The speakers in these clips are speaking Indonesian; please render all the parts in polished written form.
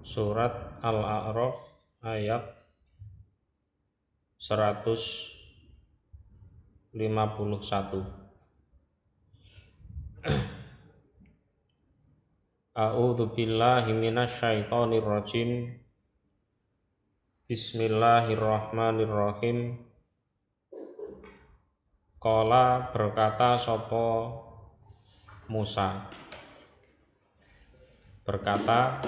Surat Al-A'raf ayat 151. A'udzu billahi minasyaitonir rajim. Bismillahirrahmanirrahim. Qala, berkata sapa Musa. Berkata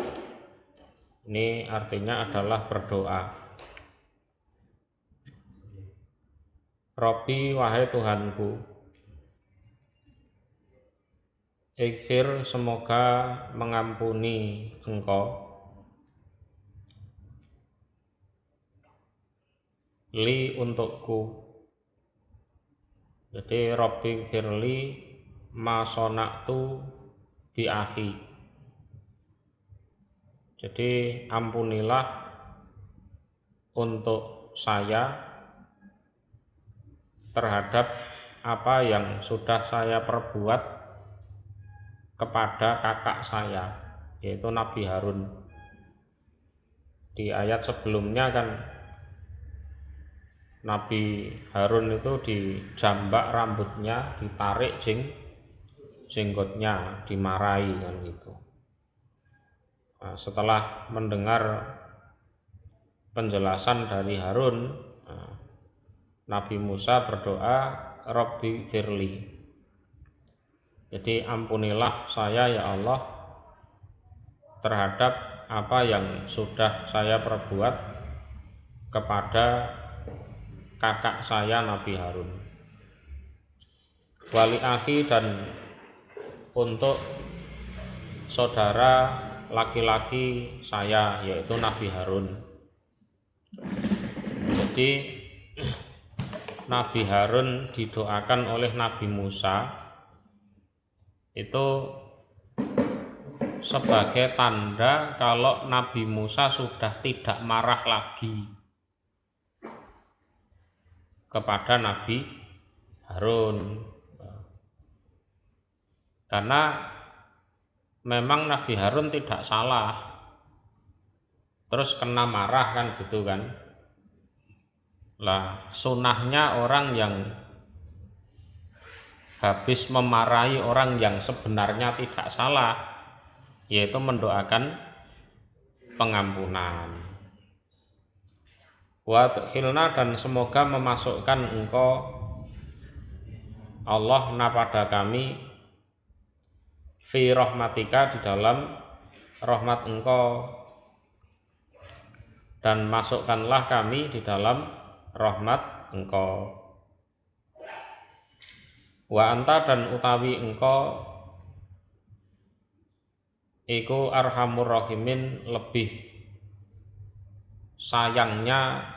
ini artinya adalah berdoa. Robbi, wahai Tuhanku, Ighfir, semoga mengampuni Engkau, li, untukku. Jadi Robbi Ighfirli ma sona'tu bi akhi. Jadi ampunilah untuk saya terhadap apa yang sudah saya perbuat kepada kakak saya, yaitu Nabi Harun. Di ayat sebelumnya kan Nabi Harun itu dijambak rambutnya, ditarik jenggotnya, dimarahi kan gitu. Nah, setelah mendengar penjelasan dari Harun, Nabi Musa berdoa, Robbi firli. Jadi ampunilah saya ya Allah terhadap apa yang sudah saya perbuat kepada kakak saya Nabi Harun. Wali akhi, dan untuk saudara laki-laki saya yaitu Nabi Harun. Jadi Nabi Harun didoakan oleh Nabi Musa itu sebagai tanda kalau Nabi Musa sudah tidak marah lagi kepada Nabi Harun. Karena memang Nabi Harun tidak salah, terus kena marah kan gitu kan. Lah sunahnya orang yang habis memarahi orang yang sebenarnya tidak salah, yaitu mendoakan pengampunan. Wa tudkhilna, dan semoga memasukkan engkau Allah na pada kami, fi rahmatika, di dalam rahmat engkau, dan masukkanlah kami di dalam rahmat engkau. Wa anta, dan utawi engkau iku arhamur rahimin, lebih sayangnya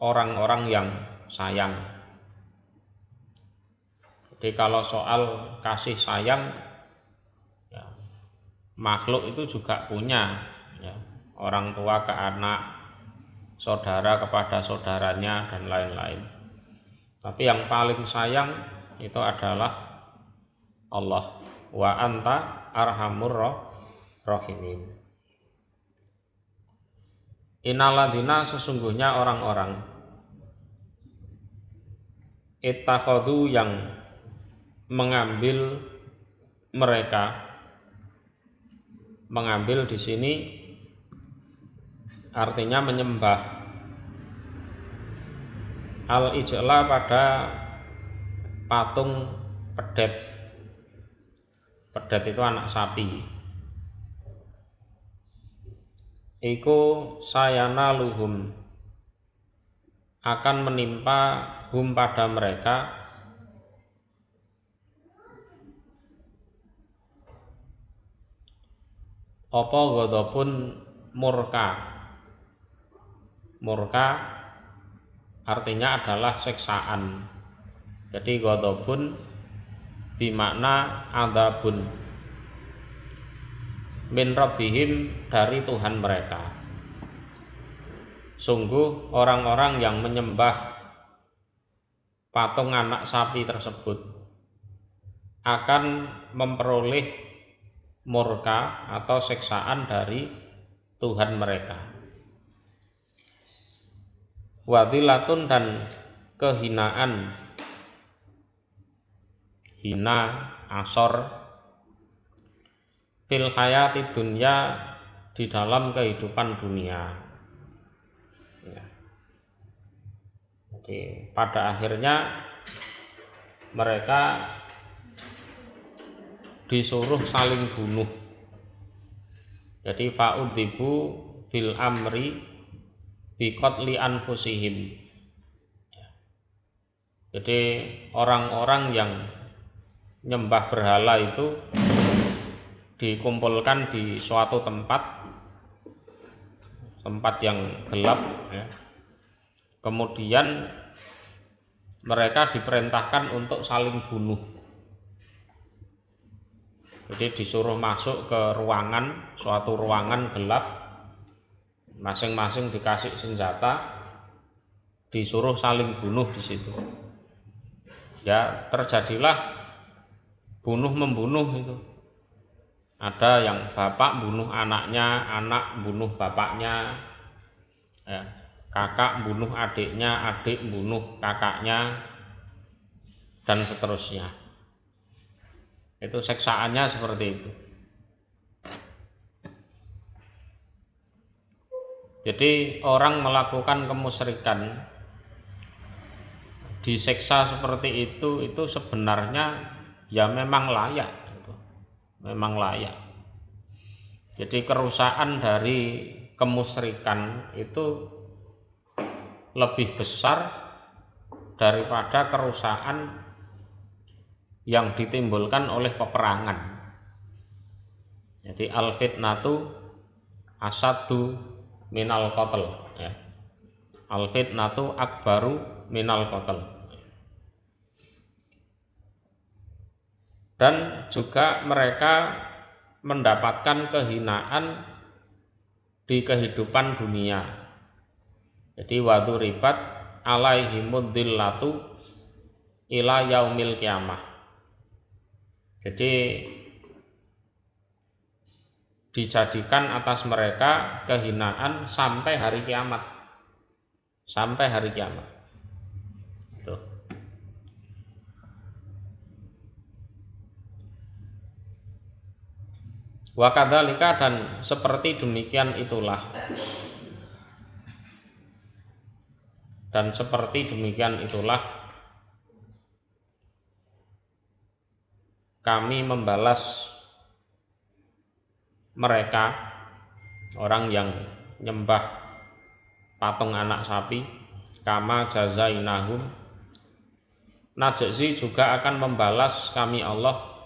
orang-orang yang sayang. Jadi kalau soal kasih sayang ya, makhluk itu juga punya ya, orang tua ke anak, saudara kepada saudaranya, dan lain-lain. Tapi yang paling sayang itu adalah Allah. Wa anta arhamur rahimin. Innaladina, sesungguhnya orang-orang, ittakhadhu, yang mengambil mereka, mengambil di sini artinya menyembah, al-ijla, pada patung pedet. Pedet itu anak sapi. Iku sayana luhum, akan menimpa hum, pada mereka, apa ghadabun, murka. Murka artinya adalah siksaan. Jadi ghadabun bimakna adzabun, min rabbihim, dari Tuhan mereka. Sungguh orang-orang yang menyembah patung anak sapi tersebut akan memperoleh murka atau siksaan dari Tuhan mereka. Wadhilatun dan kehinaan, hina, asor, fil hayati dunya, di dalam kehidupan dunia. Ya. Jadi pada akhirnya mereka disuruh saling bunuh. Jadi fa'udzibu bil amri biqatli anfusihim. Jadi orang-orang yang nyembah berhala itu dikumpulkan di suatu tempat yang gelap, ya. Kemudian mereka diperintahkan untuk saling bunuh. Jadi disuruh masuk ke suatu ruangan gelap, masing-masing dikasih senjata, disuruh saling bunuh di situ. Ya, terjadilah bunuh membunuh itu. Ada yang bapak bunuh anaknya, anak bunuh bapaknya, ya, kakak bunuh adiknya, adik bunuh kakaknya, dan seterusnya. Itu seksaannya seperti itu. Jadi orang melakukan kemusyrikan diseksa seperti itu sebenarnya ya memang layak. Memang layak. Jadi kerusakan dari kemusyrikan itu lebih besar daripada kerusakan yang ditimbulkan oleh peperangan. Jadi al-fitnatu asadu minal qatl, ya. Al-fitnatu akbaru minal qatl. Dan juga mereka mendapatkan kehinaan di kehidupan dunia. Jadi waduribat alaihimud dhillatu ila yaumil qiyamah. Jadi dijadikan atas mereka kehinaan sampai hari kiamat. Sampai hari kiamat. Tuh. Wa kadzalika, dan seperti demikian itulah. Dan seperti demikian itulah kami membalas mereka, orang yang nyembah patung anak sapi, kama jazainahum, najzi juga akan membalas kami Allah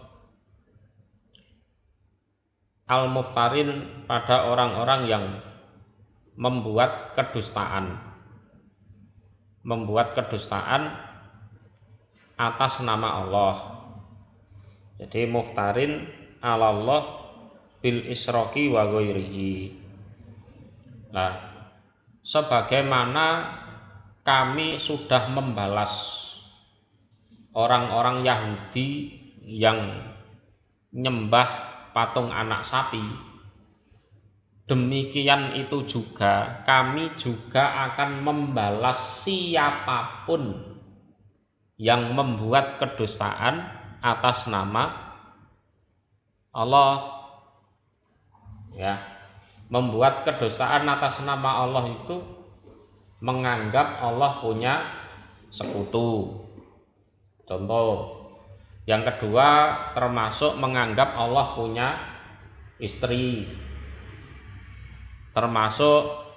al-muftarin pada orang-orang yang membuat kedustaan atas nama Allah. Jadi muftarin ala Allah bil isroki wa ghairihi. Nah, sebagaimana kami sudah membalas orang-orang Yahudi yang nyembah patung anak sapi, demikian itu juga kami juga akan membalas siapapun yang membuat kedustaan atas nama Allah, ya. Membuat kedustaan atas nama Allah itu menganggap Allah punya sekutu, contoh. Yang kedua termasuk menganggap Allah punya istri, termasuk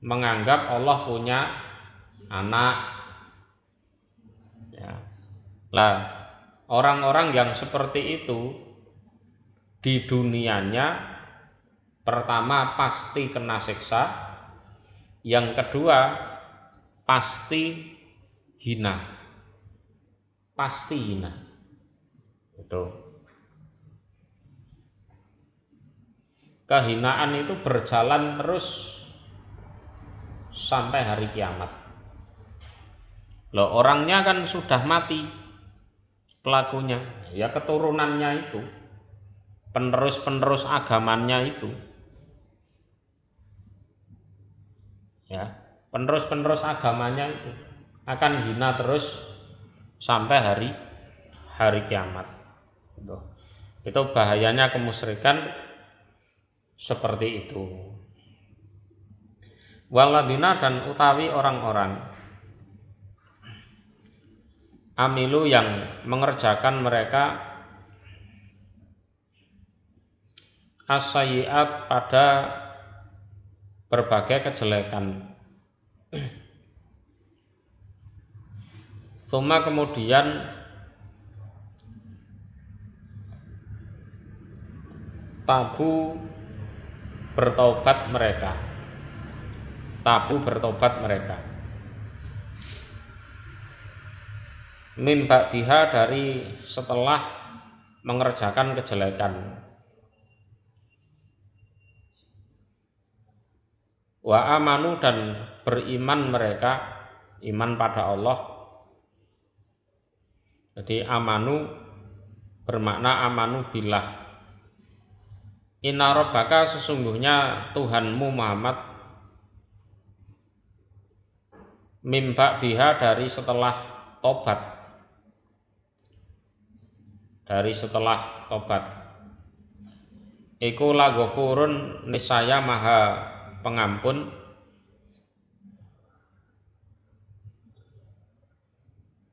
menganggap Allah punya anak, ya. Lah, orang-orang yang seperti itu di dunianya pertama pasti kena siksa, yang kedua pasti hina. Pasti hina. Itu. Kehinaan itu berjalan terus sampai hari kiamat. Loh, orangnya kan sudah mati, pelakunya, ya keturunannya itu, penerus agamanya itu Ya, penerus-penerus agamanya itu akan hina terus sampai hari kiamat. Itu bahayanya kemusyrikan seperti itu. Waladina dan utawi orang-orang amilu yang mengerjakan mereka as-sayyi'at pada berbagai kejelekan. Tsumma kemudian tabu bertobat mereka. Mim ba'diha dari setelah mengerjakan kejelekan. Wa amanu dan beriman mereka, iman pada Allah. Jadi amanu bermakna amanu billah. Inna rabbaka sesungguhnya Tuhanmu Muhammad mim ba'diha dari setelah tobat. Iku laghafurun niscaya maha pengampun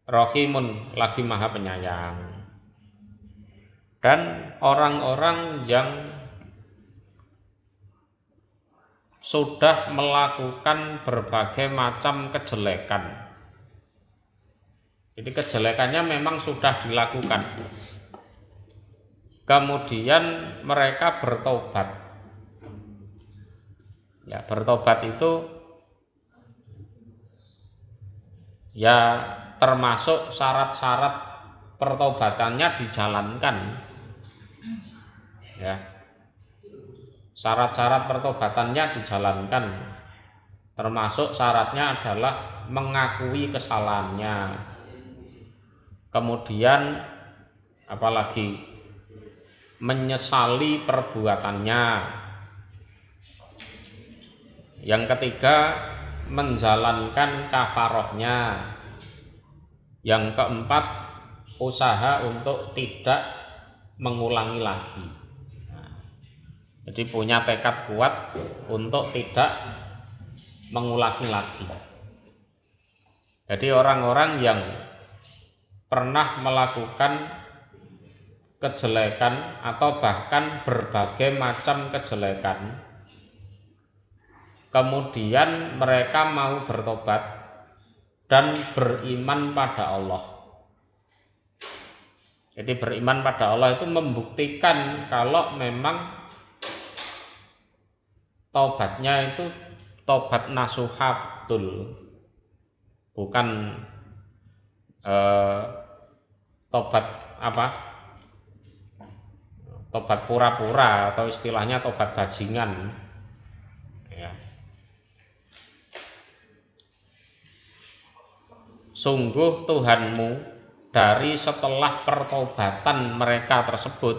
rahimun lagi maha penyayang. Dan orang-orang yang sudah melakukan berbagai macam kejelekan, jadi kejelekannya memang sudah dilakukan, kemudian mereka bertobat. Ya, bertobat itu ya termasuk syarat-syarat pertobatannya dijalankan. Ya, syarat-syarat pertobatannya dijalankan, termasuk syaratnya adalah mengakui kesalahannya, kemudian apalagi menyesali perbuatannya. Yang ketiga, menjalankan kafarohnya. Yang keempat, usaha untuk tidak mengulangi lagi. Jadi punya tekad kuat untuk tidak mengulangi lagi. Jadi orang-orang yang pernah melakukan kejelekan atau bahkan berbagai macam kejelekan, kemudian mereka mau bertobat dan beriman pada Allah. Jadi beriman pada Allah itu membuktikan kalau memang taubatnya itu taubat nasuha betul, bukan tobat apa? Tobat pura-pura atau istilahnya tobat bajingan. Ya. Sungguh Tuhanmu dari setelah pertobatan mereka tersebut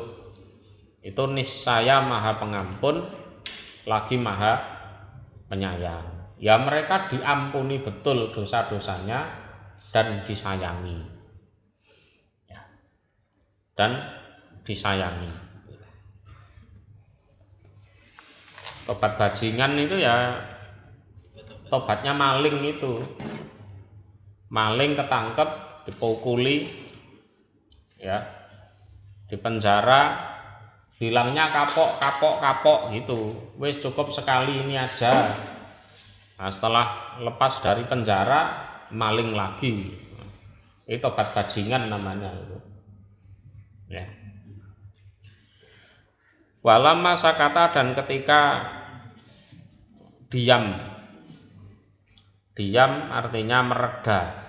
itu niscaya maha pengampun lagi maha penyayang. Ya, mereka diampuni betul dosa-dosanya dan disayangi. Ya. Dan disayangi. Tobat bajingan itu ya tobatnya maling itu. Maling ketangkep, dipukuli, ya, dipenjara, bilangnya kapok gitu, wis cukup sekali ini aja. Nah, setelah lepas dari penjara maling lagi, itu tobat bajingan namanya itu. Ya. Walamma sakata dan ketika diam artinya mereda.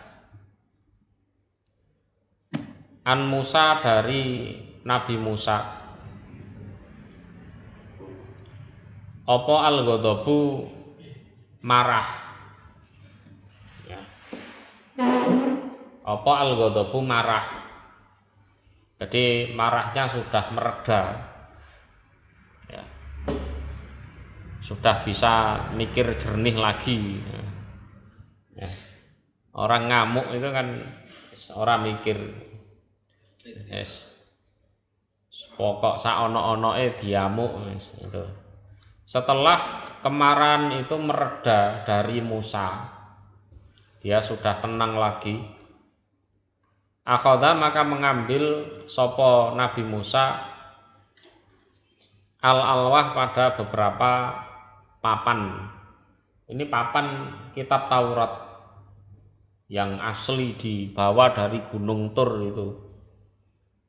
An Musa dari Nabi Musa. Apa al-ghadabu marah. Ya. Apa al-ghadabu marah. Jadi marahnya sudah mereda. Ya. sudah bisa mikir jernih lagi. Ya. Orang ngamuk itu kan orang mikir, yes. Pokok saono-onoe diamuk itu. Setelah kemarahan itu mereda dari Musa, dia sudah tenang lagi. Akhadha maka mengambil sopo Nabi Musa al-alwah pada beberapa papan. Ini papan kitab Taurat yang asli dibawa dari Gunung Tur itu.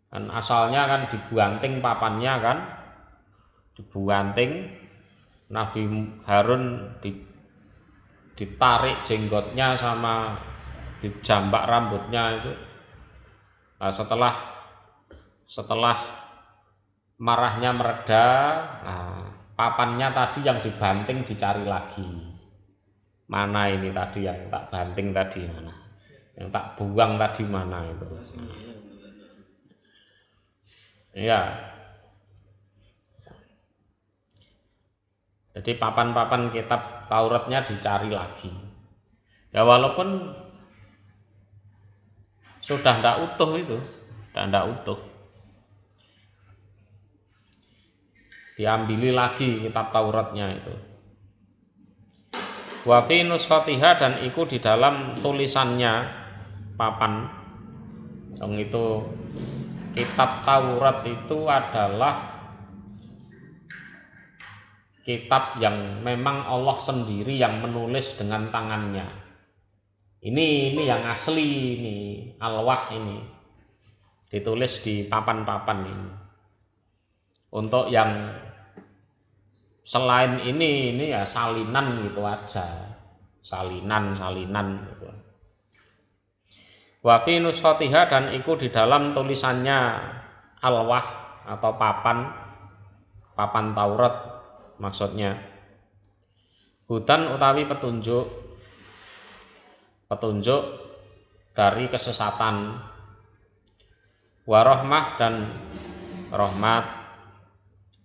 Kan asalnya kan dibuanting papannya kan, dibuanting. Nabi Harun ditarik jenggotnya sama dijambak rambutnya itu. Nah, setelah marahnya mereda, nah, papannya tadi yang dibanting dicari lagi. Mana ini tadi yang tak banting tadi mana? Yang tak buang tadi mana itu? Nah. Ya. Jadi papan-papan kitab Tauratnya dicari lagi. Ya walaupun sudah tidak utuh itu, tidak utuh. Diambili lagi kitab Tauratnya itu. Wa fi nuskhatiha dan iku di dalam tulisannya papan. Yang itu kitab Taurat itu adalah kitab yang memang Allah sendiri yang menulis dengan tangannya. Ini yang asli ini, alwah ini. Ditulis di papan-papan ini. Untuk yang selain ini ya salinan gitu aja. Salinan gitu. Wa fi nuskhatiha dan iku di dalam tulisannya alwah atau papan Taurat maksudnya hudan utawi petunjuk dari kesesatan, warahmah dan rahmat,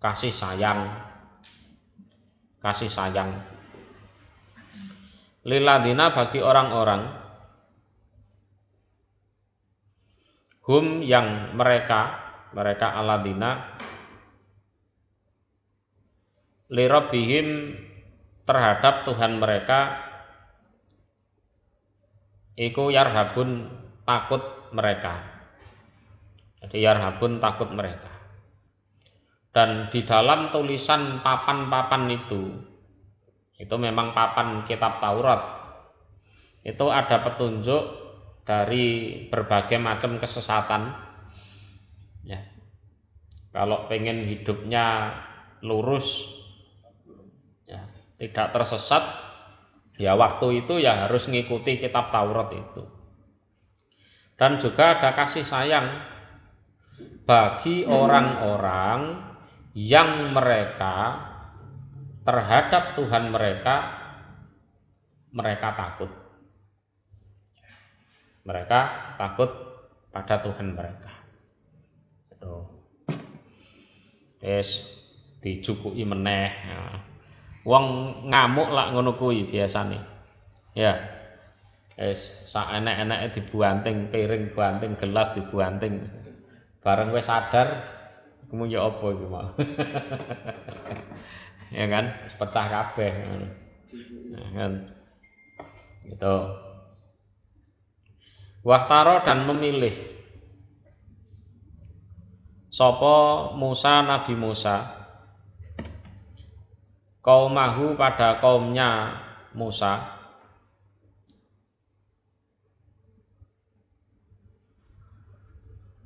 kasih sayang liladina bagi orang-orang hum yang mereka aladina lirabbihim terhadap Tuhan mereka iku yarhabun takut mereka. Jadi yarhabun takut mereka. Dan di dalam tulisan papan-papan itu memang papan kitab Taurat. Itu ada petunjuk dari berbagai macam kesesatan. Ya. Kalau pengen hidupnya lurus, ya, tidak tersesat, ya waktu itu ya harus mengikuti kitab Taurat itu. Dan juga ada kasih sayang bagi orang-orang yang mereka terhadap Tuhan mereka takut. Mereka takut pada Tuhan mereka. Itu. Yes, dicukuki meneh. Nah. Wong ngamuk lah ngono kuwi biasane. Ya. Sak enek-eneke dibuanting piring, buanting gelas dibuanting. Bareng wis sadar kamu ya apa iki mau. Ya kan, pecah kabeh. Nah, kan. Gitu. Wahtaro dan memilih sapa Musa Nabi Musa kaumahu pada kaumnya Musa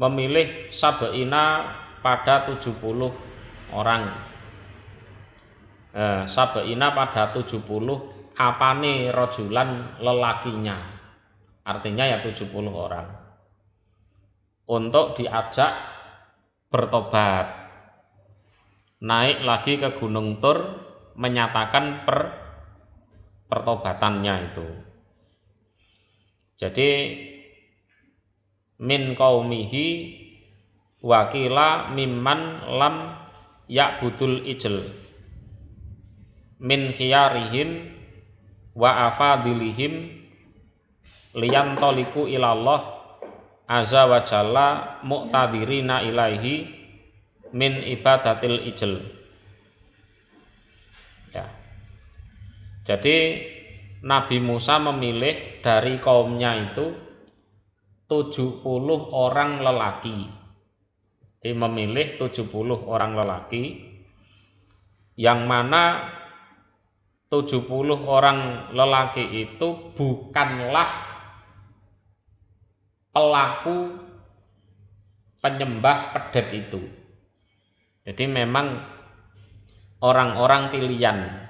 memilih sabeina pada 70 orang. Sabeina pada 70 apane rojulan lelakinya. Artinya ya 70 orang. Untuk diajak bertobat. Naik lagi ke Gunung Tur menyatakan pertobatannya itu. Jadi min qaumihi wakila mimman lam ya'budul ijl. min khiyarihim wa afadilihim liyantoliku ilallah azza wa jalla muqtadirina ilaihi min ibadatil ijl. Ya. Jadi Nabi Musa memilih dari kaumnya itu 70 orang lelaki. Dia memilih 70 orang lelaki, yang mana 70 orang lelaki itu bukanlah pelaku penyembah pedet itu. Jadi memang orang-orang pilihan,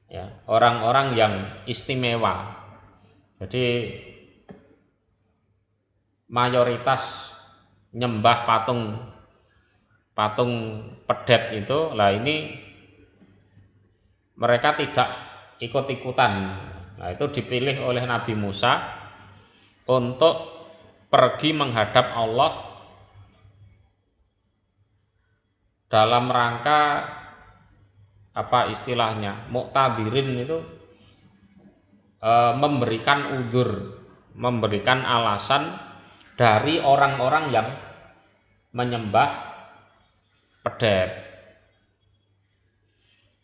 ya, orang-orang yang istimewa. Jadi mayoritas nyembah patung pedet itu, lah ini mereka tidak ikut-ikutan. Nah, itu dipilih oleh Nabi Musa untuk pergi menghadap Allah dalam rangka apa istilahnya, muqtadirin itu memberikan udzur, memberikan alasan dari orang-orang yang menyembah pedet.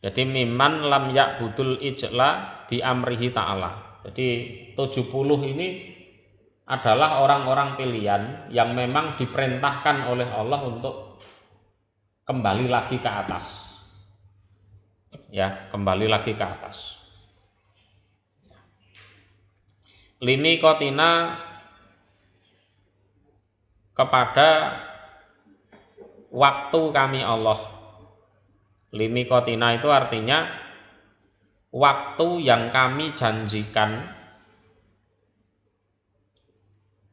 Jadi miman lam ya'budul ijla bi amrihi ta'ala. Jadi 70 ini adalah orang-orang pilihan yang memang diperintahkan oleh Allah untuk kembali lagi ke atas. Ya, kembali lagi ke atas. Limi kotina kepada waktu kami Allah. Limi kotina itu artinya waktu yang kami janjikan.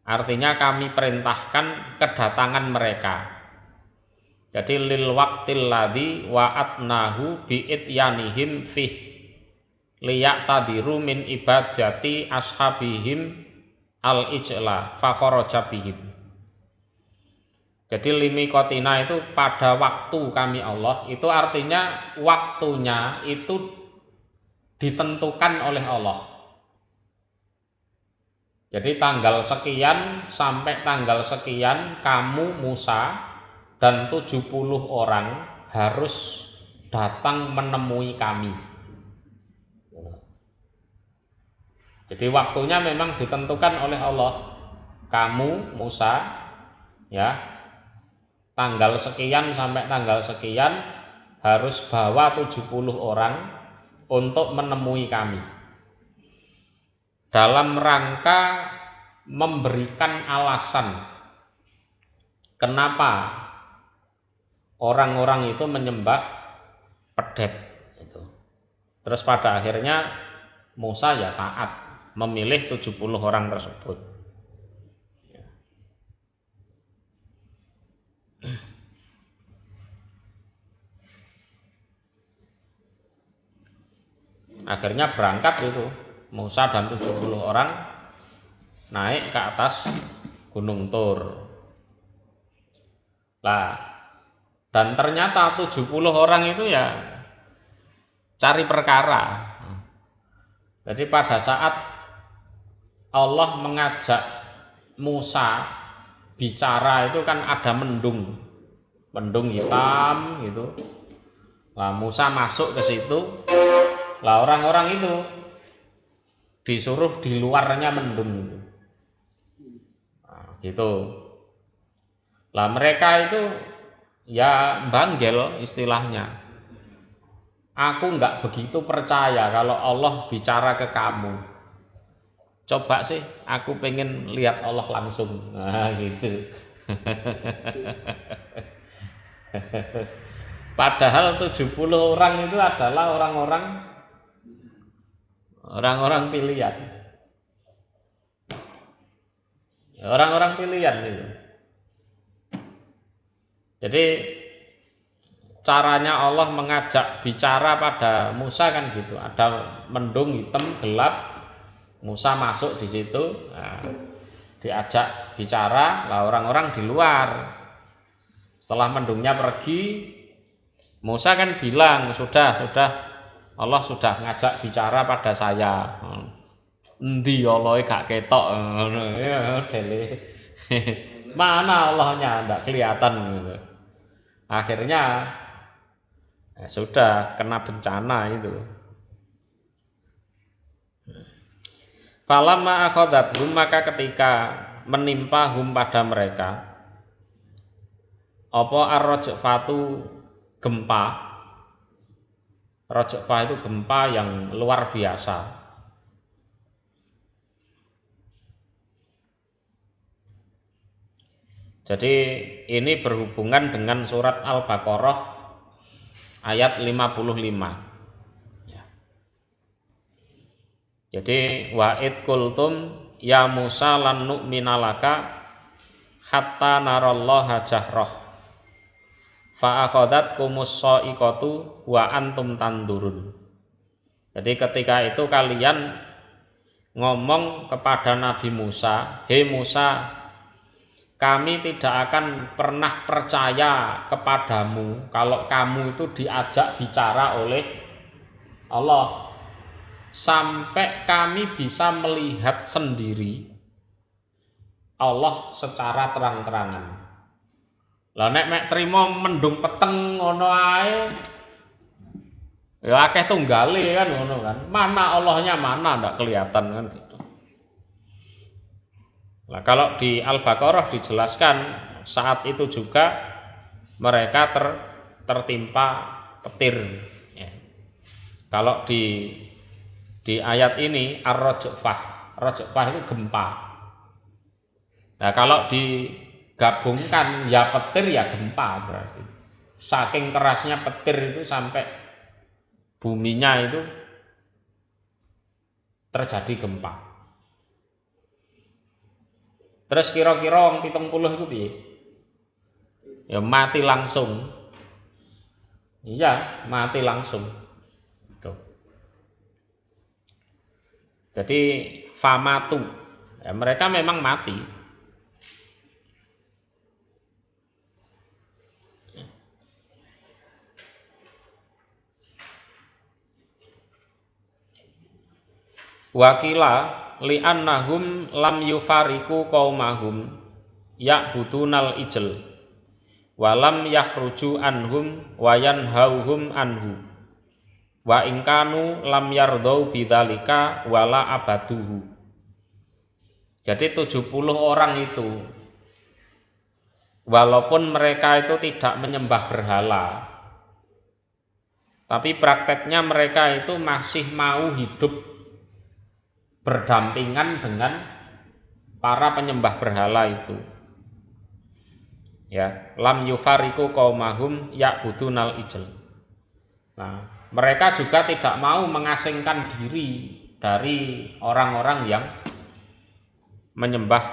Artinya kami perintahkan kedatangan mereka. Jadi lil waqtil ladzi wa'atnahu bi ityanihim fih liya'tadiru min ibadati ashabihim al-ijla fa kharaja bihim. Jadi limi kotina itu pada waktu kami Allah, itu artinya waktunya itu ditentukan oleh Allah. Jadi tanggal sekian sampai tanggal sekian kamu Musa dan 70 orang harus datang menemui kami. Jadi waktunya memang ditentukan oleh Allah. Kamu Musa, ya, tanggal sekian sampai tanggal sekian harus bawa 70 orang untuk menemui kami, dalam rangka memberikan alasan kenapa orang-orang itu menyembah pedet itu. Terus pada akhirnya Musa ya taat, memilih 70 orang tersebut. Akhirnya berangkat itu Musa dan 70 orang naik ke atas Gunung Tur. Lah, dan ternyata 70 orang itu ya cari perkara. Jadi pada saat Allah mengajak Musa bicara itu kan ada mendung hitam gitu. Lah Musa masuk ke situ. Lah orang-orang itu disuruh di luarnya mendung itu. Nah, gitu. Lah mereka itu ya banggel istilahnya. Aku enggak begitu percaya kalau Allah bicara ke kamu. Coba sih, aku pengen lihat Allah langsung. Nah, gitu. Padahal 70 orang itu adalah orang-orang pilihan. Orang-orang pilihan itu. Jadi caranya Allah mengajak bicara pada Musa kan gitu. Ada mendung hitam gelap. Musa masuk di situ, nah, diajak bicara, lah orang-orang di luar. Setelah mendungnya pergi, Musa kan bilang sudah Allah sudah ngajak bicara pada saya. Endi Allah gak ketok ngono ya dele. Mana Allahnya ndak kelihatan gitu. Akhirnya ya sudah kena bencana itu. Falamma akhadathum, maka ketika menimpa hum pada mereka apa ar-rajfatu, gempa. Rajfah itu gempa yang luar biasa. Jadi ini berhubungan dengan surat Al-Baqarah ayat 55. Jadi wa'id kultum ya Musa lan nu'mina laka hatta narallaha jahrah fa akhadhatkumus sha'iqatu wa antum tandurun. Jadi ketika itu kalian ngomong kepada Nabi Musa, "Hei Musa, kami tidak akan pernah percaya kepadamu kalau kamu itu diajak bicara oleh Allah sampai kami bisa melihat sendiri Allah secara terang-terangan." Lah nek mek trimo mendung peteng ngono ae ya akeh tunggale kan ngono kan. Mana Allahnya mana ndak kelihatan kan gitu. Nah, kalau di Al-Baqarah dijelaskan saat itu juga mereka tertimpa petir ya. Kalau di ayat ini ar-rajfah, rajfah itu gempa. Nah, kalau digabungkan ya petir ya gempa berarti. Saking kerasnya petir itu sampai buminya itu terjadi gempa. Terus kira-kira wong 70 itu piye? Ya mati langsung. Iya, mati langsung. Tuh. Jadi famatu, ya, mereka memang mati. Wakila li'annahum lam yufariku qaumahum ya'budunal ijl walam yakhruju anhum wa yanhauhum anhu wa ingkanu lam yardau bidzalika wala abaduhu. Jadi 70 orang itu walaupun mereka itu tidak menyembah berhala, tapi prakteknya mereka itu masih mau hidup berdampingan dengan para penyembah berhala itu. Ya, lam yufariku qaumahum ya'budunal ijl. Nah, mereka juga tidak mau mengasingkan diri dari orang-orang yang menyembah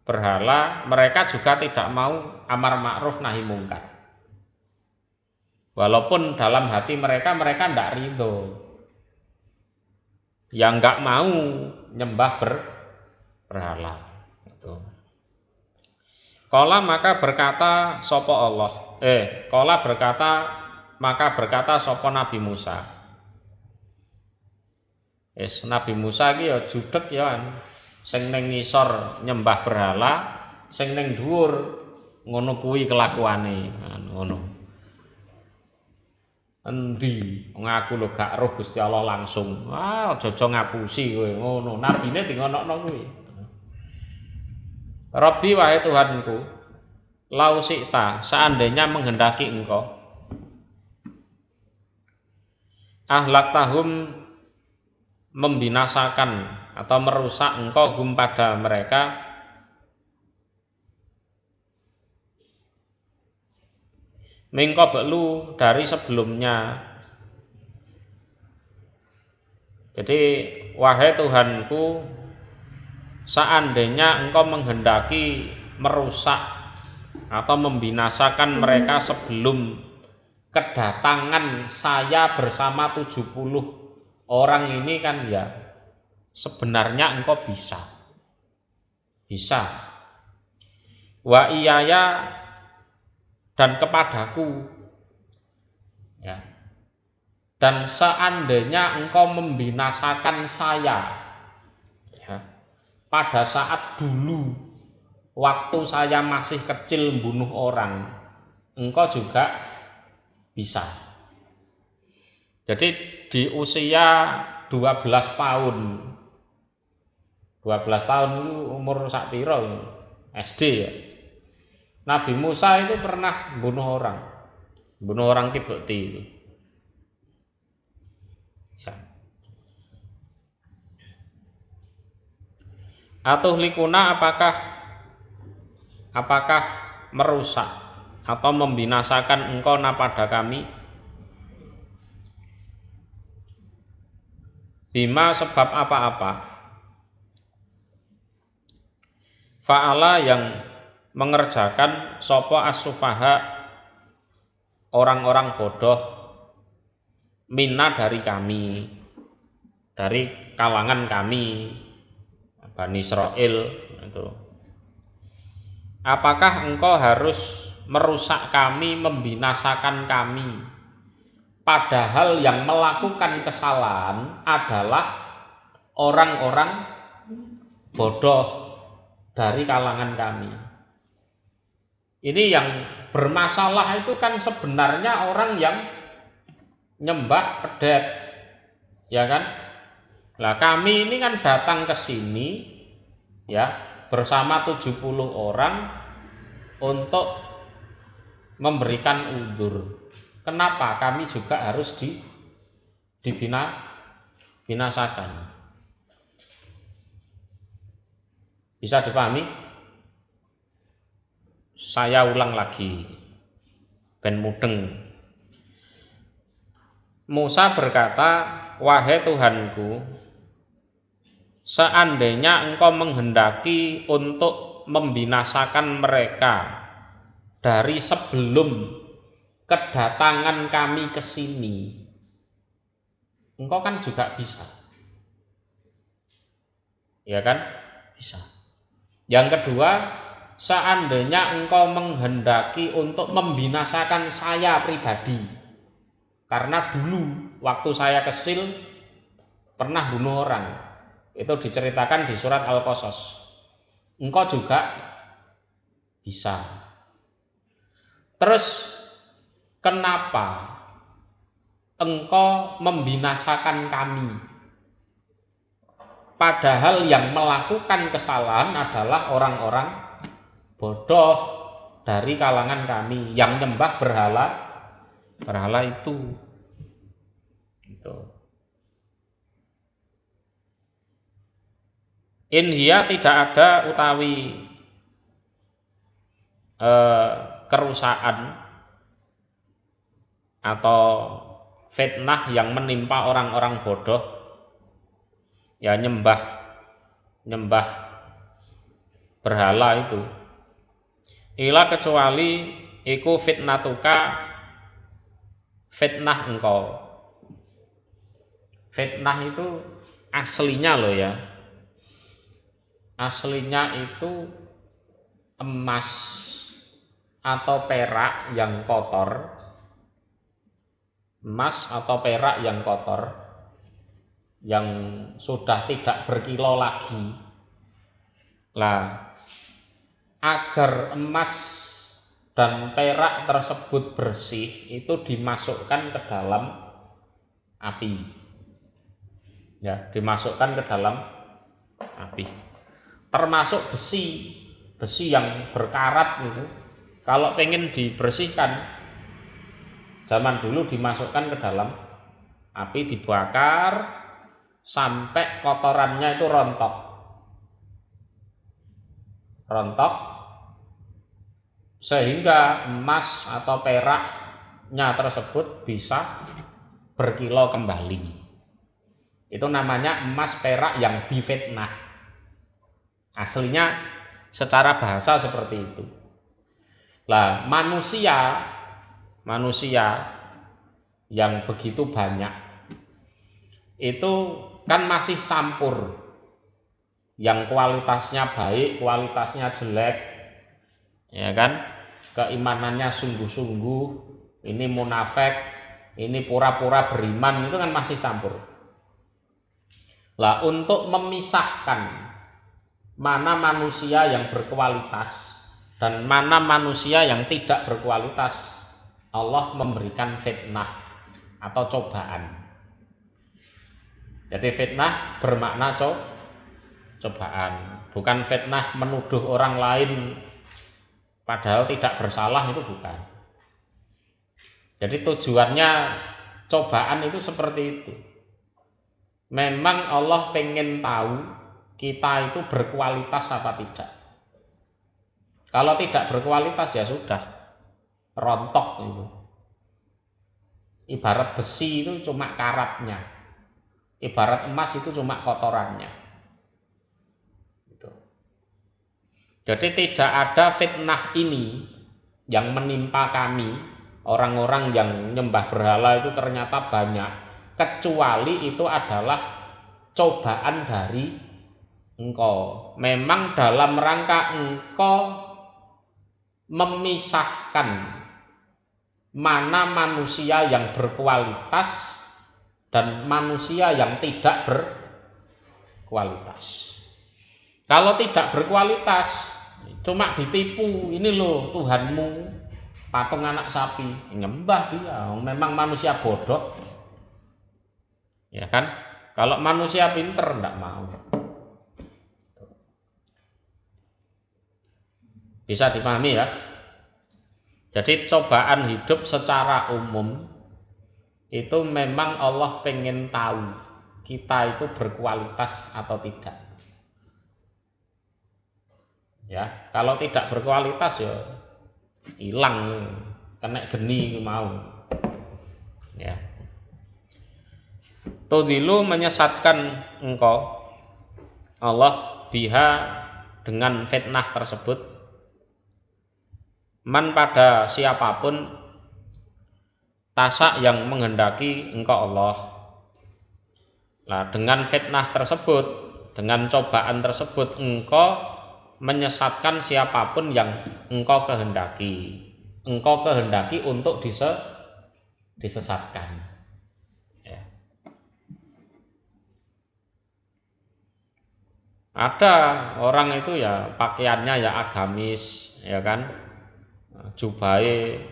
berhala. Mereka juga tidak mau amar ma'ruf nahi mungkar. Walaupun dalam hati mereka tidak ridho. Yang nggak mau nyembah berhala itu. Qala maka berkata sapa Allah. Qala berkata maka berkata sapa Nabi Musa. Nabi Musa iki ya judeg ya. Sing ning ngisor nyembah berhala, sing ning dhuwur ngono kuwi kelakuane. Ngono. Endi ngaku lho gak roh Gusti Allah langsung. Aja ngapusi kowe ngono. Nabine dingonokno kuwi. Rabbi wahai Tuhanku, lau sikta seandainya menghendaki engkau ahlak tahum membinasakan atau merusak engkau hum pada mereka mingkobelu dari sebelumnya. Jadi wahai Tuhanku, seandainya engkau menghendaki merusak atau membinasakan mereka sebelum kedatangan saya bersama 70 orang ini kan ya sebenarnya engkau bisa wa iyaya dan kepadaku ya, dan seandainya engkau membinasakan saya, ya, pada saat dulu waktu saya masih kecil membunuh orang, engkau juga bisa. Jadi di usia 12 tahun 12 tahun itu umur sak piro SD ya. Nabi Musa itu pernah bunuh orang Kipti itu. Ya. Atau likuna apakah merusak atau membinasakan engkau pada kami? Bima sebab apa-apa? Fa'ala yang mengerjakan sopo as-sufaha orang-orang bodoh minna dari kami, dari kalangan kami Bani Israil itu. Apakah engkau harus merusak kami, membinasakan kami, padahal yang melakukan kesalahan adalah orang-orang bodoh dari kalangan kami. Ini yang bermasalah itu kan sebenarnya orang yang nyembah pedet, ya kan? Lah kami ini kan datang ke sini ya bersama 70 orang untuk memberikan uzur. Kenapa kami juga harus dibinasakan? Bisa dipahami? Saya ulang lagi, ben mudeng. Musa berkata, wahai Tuhanku, seandainya engkau menghendaki untuk membinasakan mereka dari sebelum kedatangan kami ke sini, engkau kan juga bisa. Ya kan? Bisa. Yang kedua, seandainya engkau menghendaki untuk membinasakan saya pribadi, karena dulu waktu saya kecil pernah bunuh orang, itu diceritakan di surat Al-Qasas, engkau juga bisa. Terus kenapa engkau membinasakan kami? Padahal yang melakukan kesalahan adalah orang-orang bodoh dari kalangan kami yang nyembah berhala itu. Gitu. In hiya tidak ada utawi kerusakan atau fitnah yang menimpa orang-orang bodoh. Ya nyembah berhala itu. Ila kecuali iku fitnatuka, fitnah engkau. Fitnah itu aslinya loh ya. Aslinya itu emas atau perak yang kotor. Emas atau perak yang kotor, yang sudah tidak berkilau lagi. Lah, agar emas dan perak tersebut bersih itu dimasukkan ke dalam api. Ya, dimasukkan ke dalam api. Termasuk besi yang berkarat itu, kalau pengen dibersihkan, zaman dulu dimasukkan ke dalam api, dibakar sampai kotorannya itu rontok sehingga emas atau peraknya tersebut bisa berkilau kembali. Itu namanya emas perak yang difitnah. Aslinya secara bahasa seperti itu. Lah manusia yang begitu banyak itu kan masih campur, yang kualitasnya baik, kualitasnya jelek, ya kan, keimanannya sungguh-sungguh, ini munafik, ini pura-pura beriman, itu kan masih campur. Lah untuk memisahkan mana manusia yang berkualitas dan mana manusia yang tidak berkualitas, Allah memberikan fitnah atau cobaan. Jadi fitnah bermakna cobaan, bukan fitnah menuduh orang lain padahal tidak bersalah, itu bukan. Jadi tujuannya cobaan itu seperti itu. Memang Allah pengen tahu kita itu berkualitas apa tidak. Kalau tidak berkualitas ya sudah, rontok itu. Ibarat besi itu cuma karatnya, ibarat emas itu cuma kotorannya. Gitu. Jadi tidak ada fitnah ini yang menimpa kami, orang-orang yang nyembah berhala itu ternyata banyak, kecuali itu adalah cobaan dari engkau. Memang dalam rangka engkau memisahkan mana manusia yang berkualitas dan manusia yang tidak berkualitas. Kalau tidak berkualitas, cuma ditipu, ini loh Tuhanmu, patung anak sapi, nyembah dia, memang manusia bodoh. Ya kan? Kalau manusia pinter enggak mau. Bisa dipahami ya? Jadi cobaan hidup secara umum itu memang Allah pengen tahu kita itu berkualitas atau tidak. Ya, kalau tidak berkualitas ya hilang, kena geni mau. Ya. Tudhilu menyesatkan engkau Allah biha dengan fitnah tersebut, man pada siapapun tasak yang menghendaki engkau Allah. Nah, dengan fitnah tersebut, dengan cobaan tersebut, engkau menyesatkan siapapun yang engkau kehendaki. Engkau kehendaki untuk disesatkan. Ya. Ada orang itu ya pakaiannya ya agamis, ya kan, jubahe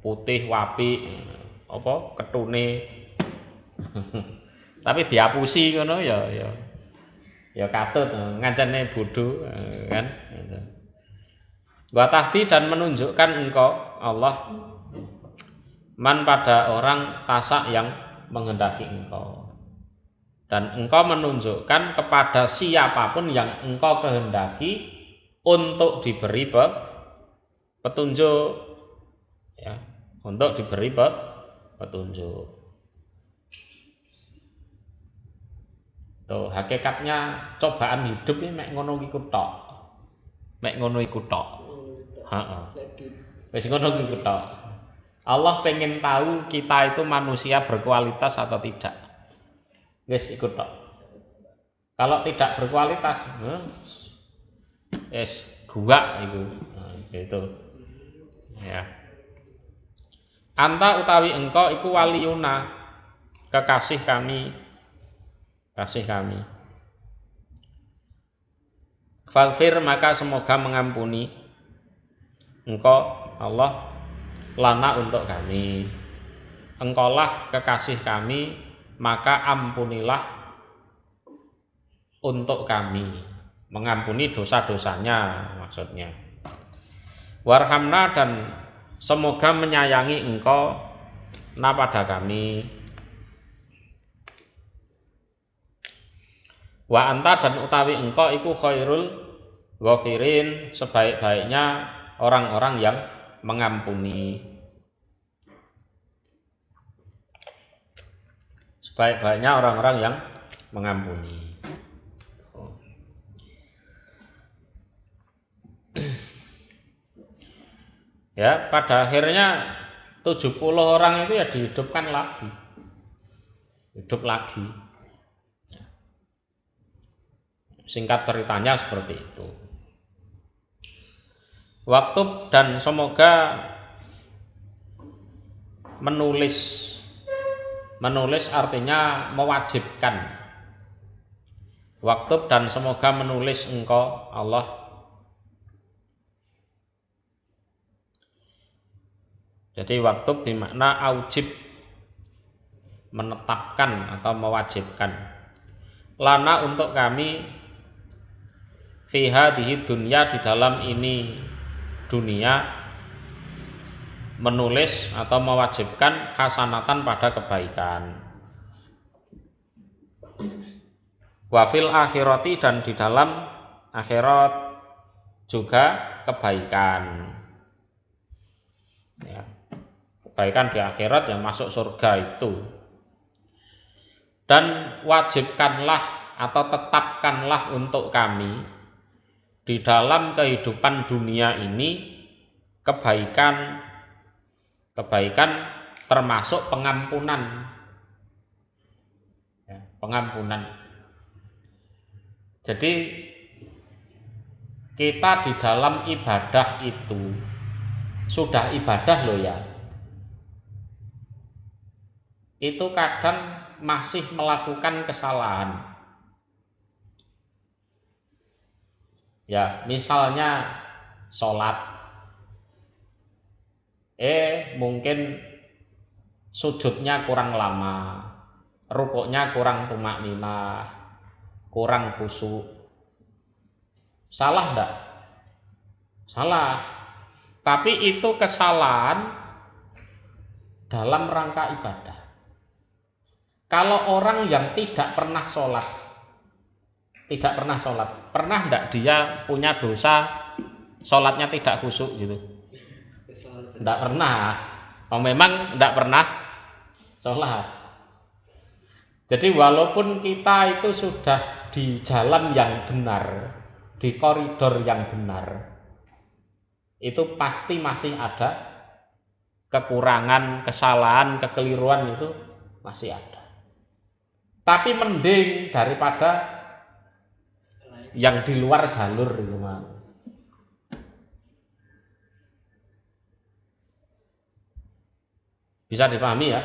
putih wapi, apa ketune tapi diapusi ngono ya katut ngancane bodho kan gitu. Wa tahdi dan menunjukkan engkau Allah man pada orang tasak yang menghendaki engkau, dan engkau menunjukkan kepada siapapun yang engkau kehendaki untuk diberi petunjuk, ya, untuk diberi petunjuk. Tuh hakikatnya cobaan hidup ini mek ngono iku tok. Mek ngono iku tok. Heeh. Wis ngono iku tok. Allah pengen tahu kita itu manusia berkualitas atau tidak. Wis iku tok. Kalau tidak berkualitas, wis gua iku. Nah, gitu. Ya. Anta utawi engkau iku waliyuna, kekasih kami, kasih kami. Faghfir maka semoga mengampuni engkau Allah lana untuk kami. Engkaulah kekasih kami, maka ampunilah untuk kami. Mengampuni dosa-dosanya maksudnya. Warhamna dan semoga menyayangi engkau na pada kami. Wa anta dan utawi engkau iku khairul ghafirin, sebaik-baiknya orang-orang yang mengampuni. Sebaik-baiknya orang-orang yang mengampuni. Ya, pada akhirnya 70 orang itu ya dihidupkan lagi. Hidup lagi. Singkat ceritanya seperti itu. Waktu dan semoga menulis Menulis artinya mewajibkan. Waktub dan semoga menulis engkau Allah. Jadi waktub bermakna aujib, menetapkan atau mewajibkan. Lana untuk kami fi hadhihi dunya, di dalam ini dunia, menulis atau mewajibkan hasanatan pada kebaikan. Wafil akhirati, dan di dalam akhirat juga kebaikan. Ya, kebaikan di akhirat yang masuk surga itu. Dan wajibkanlah atau tetapkanlah untuk kami di dalam kehidupan dunia ini kebaikan termasuk pengampunan. Ya, pengampunan. Jadi kita di dalam ibadah itu sudah ibadah loh ya, itu kadang masih melakukan kesalahan. Ya, misalnya sholat, mungkin sujudnya kurang lama, rukuknya kurang tumakninah, kurang khusyuk. Salah enggak? Salah. Tapi itu kesalahan dalam rangka ibadah. Kalau orang yang tidak pernah sholat, pernah enggak dia punya dosa sholatnya tidak khusyuk gitu? Enggak pernah. Oh, memang enggak pernah sholat. Jadi walaupun kita itu sudah di jalan yang benar, di koridor yang benar, itu pasti masih ada kekurangan, kesalahan, kekeliruan, itu masih ada. Tapi mending daripada yang di luar jalur itu mah. Bisa dipahami ya?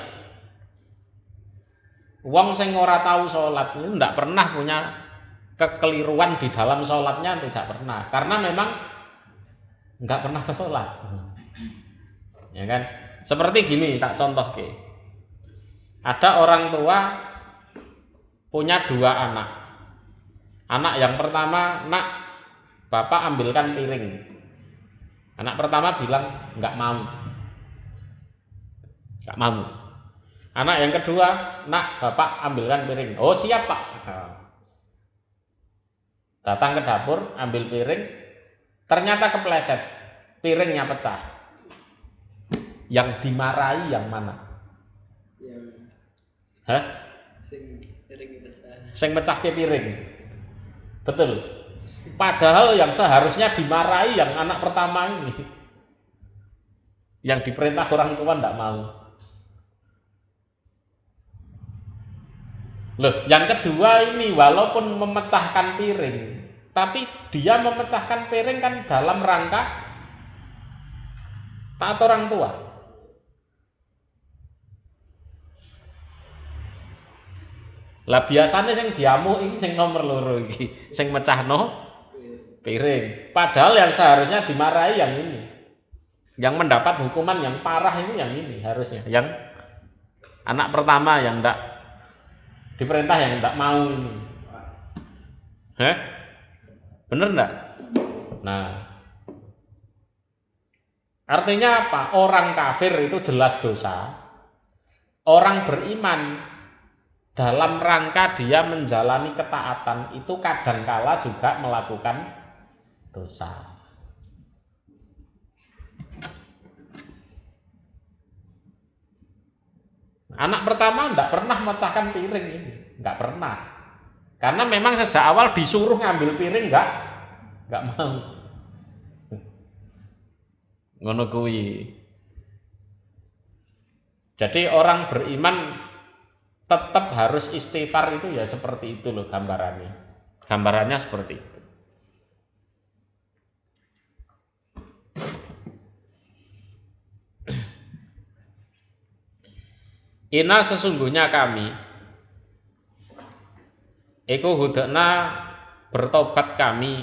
Wong sing ora tahu sholat itu ndak pernah punya kekeliruan di dalam sholatnya, tidak pernah, karena memang nggak pernah sholat. Ya kan? Seperti gini, tak contoh ke. Ada orang tua punya 2 anak. Anak yang pertama, nak, bapak ambilkan piring. Anak pertama bilang nggak mau. Anak yang kedua, nak, bapak ambilkan piring. Oh, siap pak. Datang ke dapur, ambil piring, ternyata kepleset, piringnya pecah. Yang dimarahi yang mana? Sing pecah ke piring. Betul. Padahal yang seharusnya dimarahi yang anak pertama ini, yang diperintah orang tua ndak mau. Loh, yang kedua ini walaupun memecahkan piring, tapi dia memecahkan piring kan dalam rangka taat orang tua. Lah biasanya sing diamuk ini sing nomor loro iki, sing mecahno piring. Padahal yang seharusnya dimarahi yang ini. Yang mendapat hukuman yang parah ini yang ini harusnya. Yang anak pertama yang ndak diperintah, yang ndak mau ini. Bener ndak? Nah, artinya apa? Orang kafir itu jelas dosa. Orang beriman dalam rangka dia menjalani ketaatan itu kadangkala juga melakukan dosa. Anak pertama enggak pernah memecahkan piring ini, enggak pernah. Karena memang sejak awal disuruh ngambil piring enggak mau. Ngono kuwi. Jadi orang beriman tetap harus istighfar, itu ya seperti itu loh gambarannya. Gambarannya seperti itu. Inna sesungguhnya kami iku hudekna bertobat kami.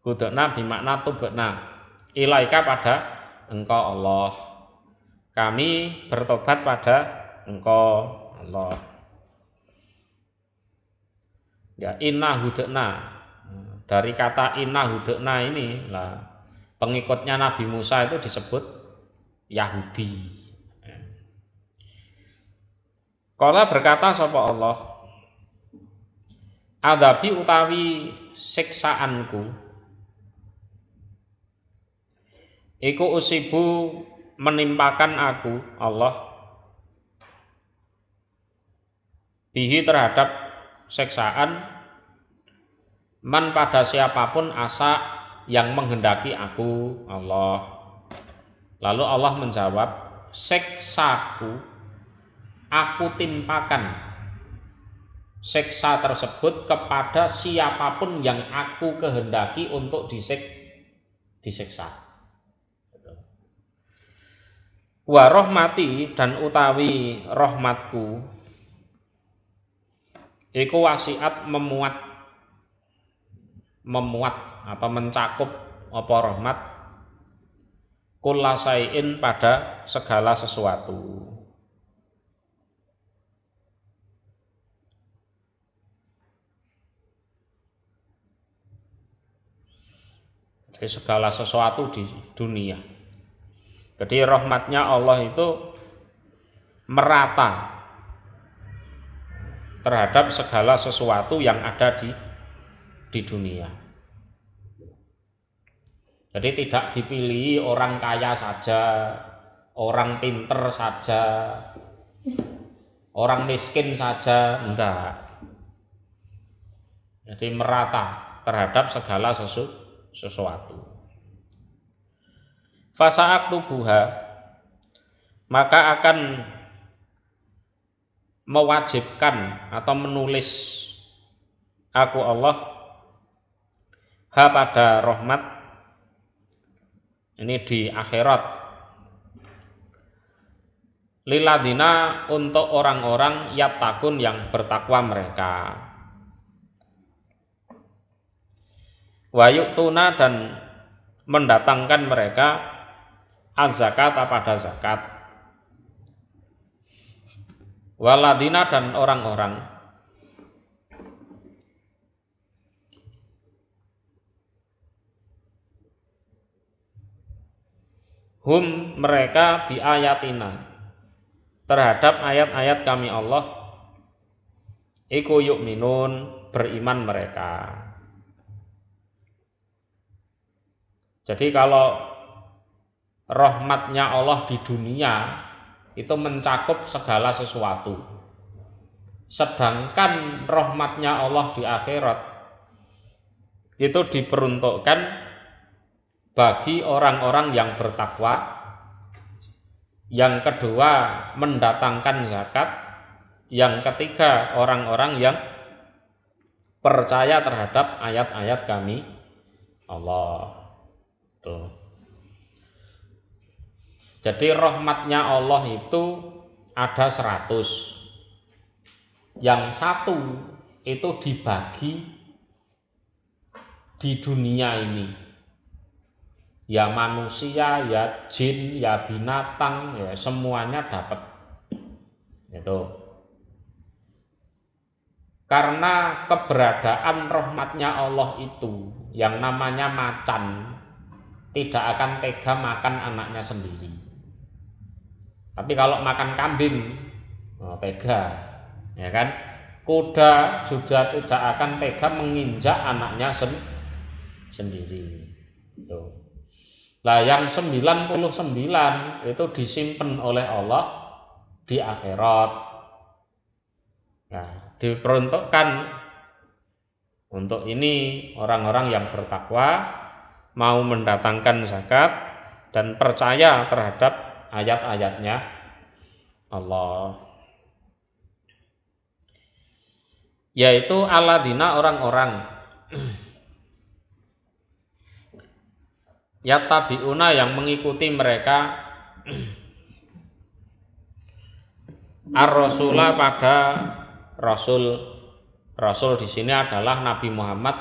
Hudekna bimakna tubekna ilaika pada engkau Allah. Kami bertobat pada engkau Allah. Ya, inna hudekna. Dari kata inna hudekna ini lah pengikutnya Nabi Musa itu disebut Yahudi. Kala berkata sapa Allah, adabi utawi siksaanku iku usibu menimpakan aku Allah bihi terhadap siksaan man pada siapapun asa yang menghendaki aku Allah. Lalu Allah menjawab, siksaku aku timpakan siksa tersebut kepada siapapun yang aku kehendaki untuk disiksa. Wa rahmati dan utawi rahmatku iku wasiat memuat atau mencakup apa rahmat kullasain pada segala sesuatu. Jadi segala sesuatu di dunia. Jadi rahmatnya Allah itu merata terhadap segala sesuatu yang ada di dunia. Jadi tidak dipilih orang kaya saja, orang pinter saja, orang miskin saja, enggak. Jadi merata terhadap segala sesuatu. Fasa'ak tubuha, maka akan mewajibkan atau menulis aku Allah ha pada rahmat ini di akhirat liladina untuk orang-orang yattaqun yang bertakwa mereka wa yu'tuna dan mendatangkan mereka az-zakat pada zakat waladina dan orang-orang hum mereka bi ayatina terhadap ayat-ayat kami Allah iku yu'minun beriman mereka. Jadi kalau rahmatnya Allah di dunia itu mencakup segala sesuatu, sedangkan rahmatnya Allah di akhirat itu diperuntukkan bagi orang-orang yang bertakwa, yang kedua mendatangkan zakat, yang ketiga orang-orang yang percaya terhadap ayat-ayat kami Allah. Tuh. Jadi rahmatnya Allah itu ada 100. Yang satu itu dibagi di dunia ini. Ya manusia, ya jin, ya binatang, ya semuanya dapat. Itu. Karena keberadaan rahmatnya Allah itu yang namanya macan tidak akan tega makan anaknya sendiri. Tapi kalau makan kambing, tega, ya kan? Kuda juga tidak akan tega menginjak anaknya sendiri. Tuh. Nah, yang 99 itu disimpan oleh Allah di akhirat. Nah, diperuntukkan untuk ini orang-orang yang bertakwa, mau mendatangkan zakat dan percaya terhadap ayat-ayatnya Allah, yaitu aladina orang-orang yattabi'una yang mengikuti mereka ar-rasula pada rasul. Rasul di sini adalah Nabi Muhammad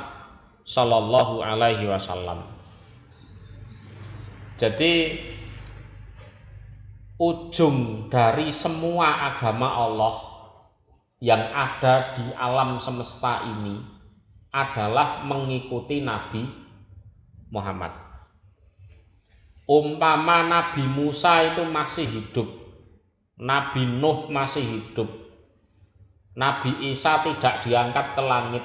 sallallahu alaihi wasallam. Jadi ujung dari semua agama Allah yang ada di alam semesta ini adalah mengikuti Nabi Muhammad. Umpama Nabi Musa itu masih hidup, Nabi Nuh masih hidup, Nabi Isa tidak diangkat ke langit,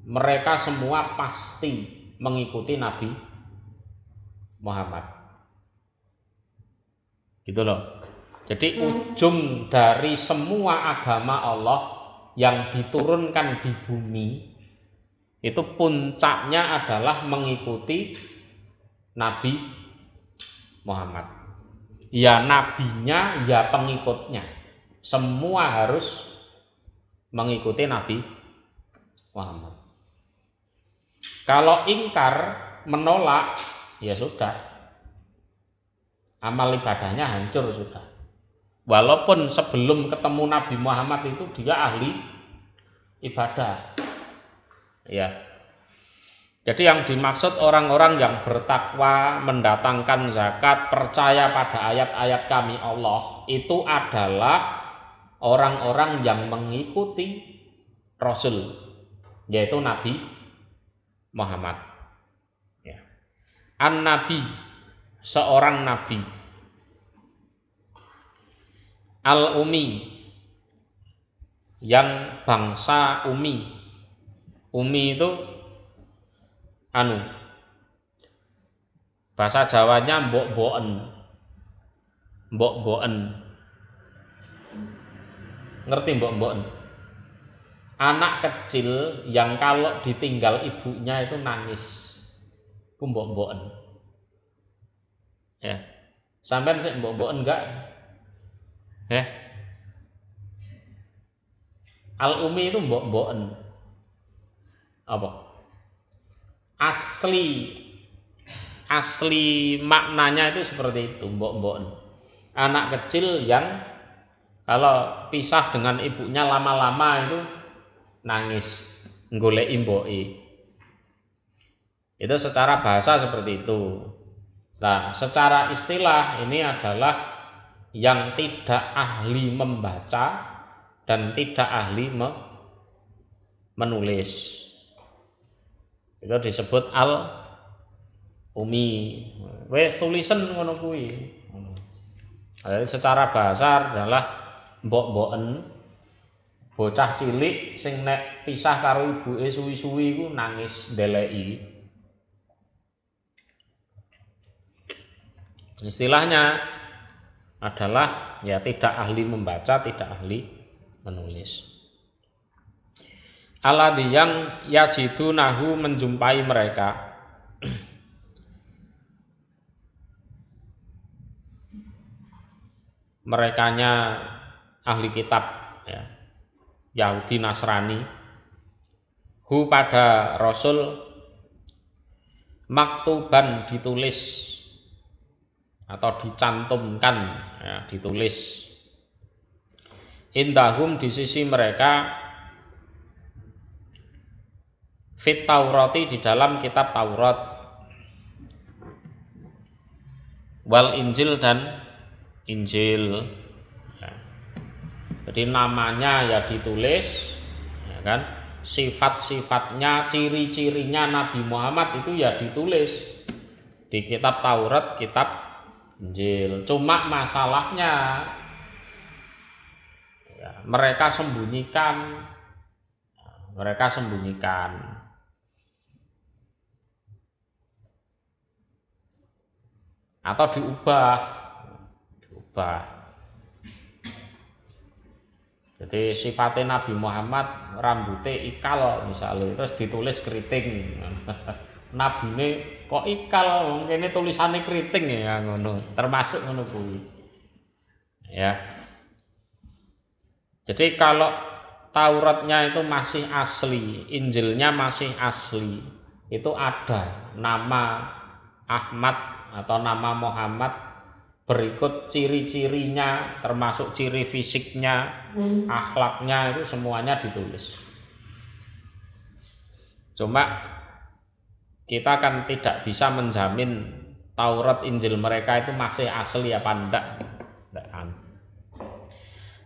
mereka semua pasti mengikuti Nabi Muhammad. Gitu loh. Jadi ujung dari semua agama Allah yang diturunkan di bumi itu puncaknya adalah mengikuti Nabi Muhammad. Ya nabinya, ya pengikutnya. Semua harus mengikuti Nabi Muhammad. Kalau ingkar, menolak, ya sudah, amal ibadahnya hancur sudah. Walaupun sebelum ketemu Nabi Muhammad itu dia ahli ibadah. Ya. Jadi yang dimaksud orang-orang yang bertakwa, mendatangkan zakat, percaya pada ayat-ayat kami Allah, itu adalah orang-orang yang mengikuti Rasul, yaitu Nabi Muhammad. Ya. An-Nabi, seorang Nabi. Al-Umi, yang bangsa Umi. Umi itu bahasa Jawanya mbok-boken. Mbok-boken. Ngerti mbok-boken? Anak kecil yang kalau ditinggal ibunya itu nangis. Ku mbok-boken. Ya. Sampean sik mbok-boken enggak? Al-Umi itu mbok-boken. Apa? Asli maknanya itu seperti itu, mbok-mboken. Anak kecil yang kalau pisah dengan ibunya lama-lama itu nangis, nggoleki mboke. Itu secara bahasa seperti itu. Nah, secara istilah ini adalah yang tidak ahli membaca dan tidak ahli menulis. Itu disebut al-umi. Wes tulisan ngono kuwi. Jadi secara bahasa adalah mbok-mboken, bocah cilik sing nek pisah karo ibuke suwi-suwi iku nangis ndeleki. Istilahnya adalah ya tidak ahli membaca, tidak ahli menulis. Alladzi yang yajidunahu menjumpai mereka. Merekanya ahli kitab ya, Yahudi Nasrani. Hu pada Rasul maktuban ditulis atau dicantumkan ya, ditulis. Indahum di sisi mereka fit Taurati di dalam kitab Taurat, wal Injil dan Injil. Ya. Jadi namanya ya ditulis, ya kan? Sifat-sifatnya, ciri-cirinya Nabi Muhammad itu ya ditulis di kitab Taurat, kitab Injil. Cuma masalahnya ya, mereka sembunyikan. Atau diubah. Jadi sifatnya Nabi Muhammad rambutnya ikal misalnya, terus ditulis keriting. Nabi ini kok ikal, mungkin ini tulisannya keriting ya ngono, termasuk ngono kuwi. Ya. Jadi kalau Tauratnya itu masih asli, Injilnya masih asli, itu ada nama Ahmad atau nama Muhammad berikut ciri-cirinya, termasuk ciri fisiknya, akhlaknya, itu semuanya ditulis. Cuma kita kan tidak bisa menjamin Taurat Injil mereka itu masih asli apa enggak.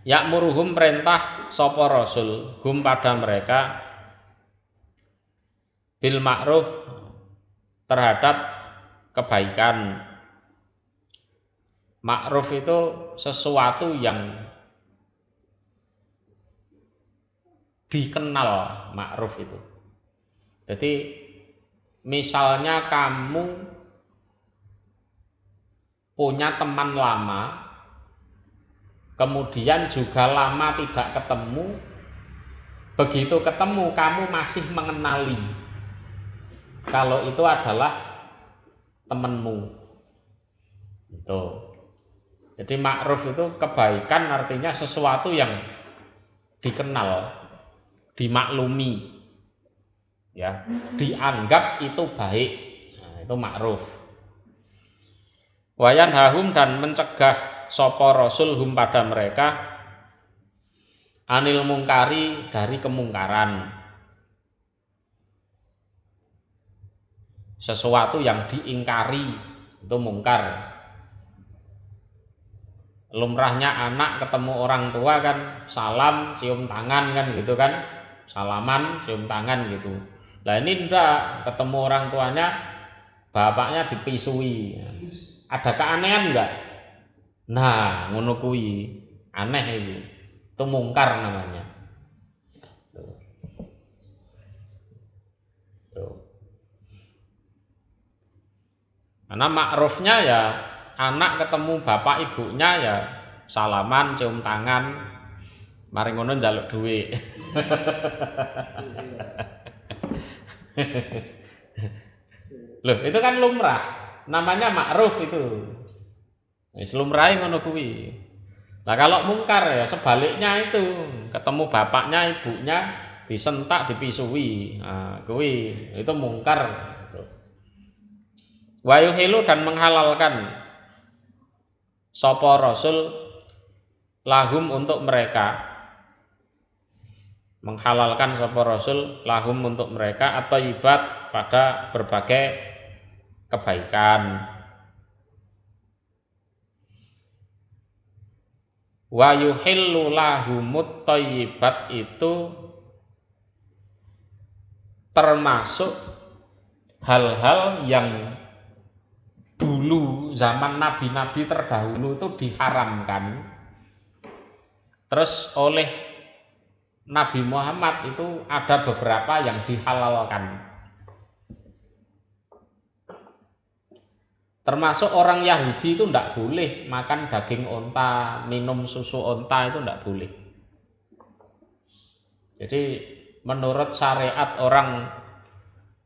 Ya'muruhum perintah sapa rasul hum pada mereka bil ma'ruf terhadap kebaikan. Ma'ruf itu sesuatu yang dikenal, ma'ruf itu. Jadi misalnya kamu punya teman lama, kemudian juga lama tidak ketemu, begitu ketemu kamu masih mengenali kalau itu adalah temanmu. Itu. Jadi ma'ruf itu kebaikan, artinya sesuatu yang dikenal, dimaklumi, ya, dianggap itu baik. Nah, itu ma'ruf. Wayan hahum dan mencegah sapa rasul hum pada mereka anil mungkari dari kemungkaran. Sesuatu yang diingkari itu mungkar. Lumrahnya anak ketemu orang tua kan salam, cium tangan kan gitu kan, salaman, cium tangan gitu. Nah ini enggak, ketemu orang tuanya, bapaknya dipisui. Ada keanehan enggak? Nah, ngono kuwi aneh itu. Itu mungkar namanya. Tuh. Karena ma'rufnya ya anak ketemu bapak ibunya ya salaman, cium tangan, mari ngono njaluk duit. Loh, itu kan lumrah. Namanya ma'ruf itu. Wis lumrahe ngono kuwi. Nah, kalau mungkar ya sebaliknya itu, ketemu bapaknya, ibunya disentak, dipisui. Nah, kuwi itu mungkar. Wa yuhilu dan menghalalkan sapa rasul lahum untuk mereka, menghalalkan sapa rasul lahum untuk mereka atau ibadah pada berbagai kebaikan. Wa yuhillu lahumut thayyibat itu termasuk hal-hal yang dulu zaman nabi-nabi terdahulu itu diharamkan, terus oleh Nabi Muhammad itu ada beberapa yang dihalalkan. Termasuk orang Yahudi itu tidak boleh makan daging onta, minum susu onta, itu tidak boleh. Jadi menurut syariat orang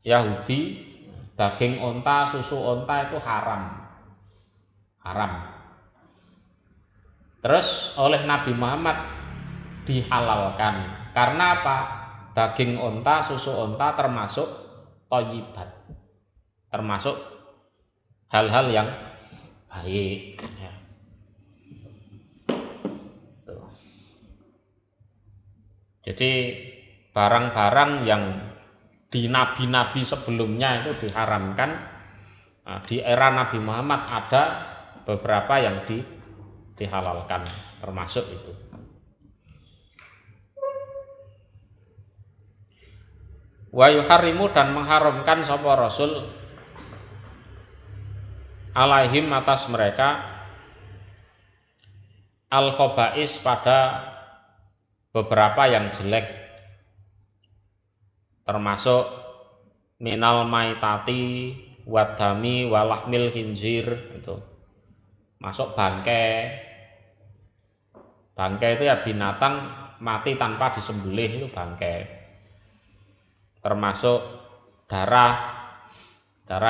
Yahudi, daging onta, susu onta itu haram. Terus oleh Nabi Muhammad dihalalkan. Karena apa? Daging onta, susu onta termasuk thayyibat, termasuk hal-hal yang baik. Ya. Jadi barang-barang yang di nabi-nabi sebelumnya itu diharamkan. Nah, di era Nabi Muhammad ada beberapa yang dihalalkan, termasuk itu. Wa yuharrimu dan mengharamkan sapa rasul alaihim atas mereka al khobais pada beberapa yang jelek, termasuk minal maitati wadami walahmil khinzir, itu masuk bangkai itu ya binatang mati tanpa disembelih, itu bangkai. Termasuk darah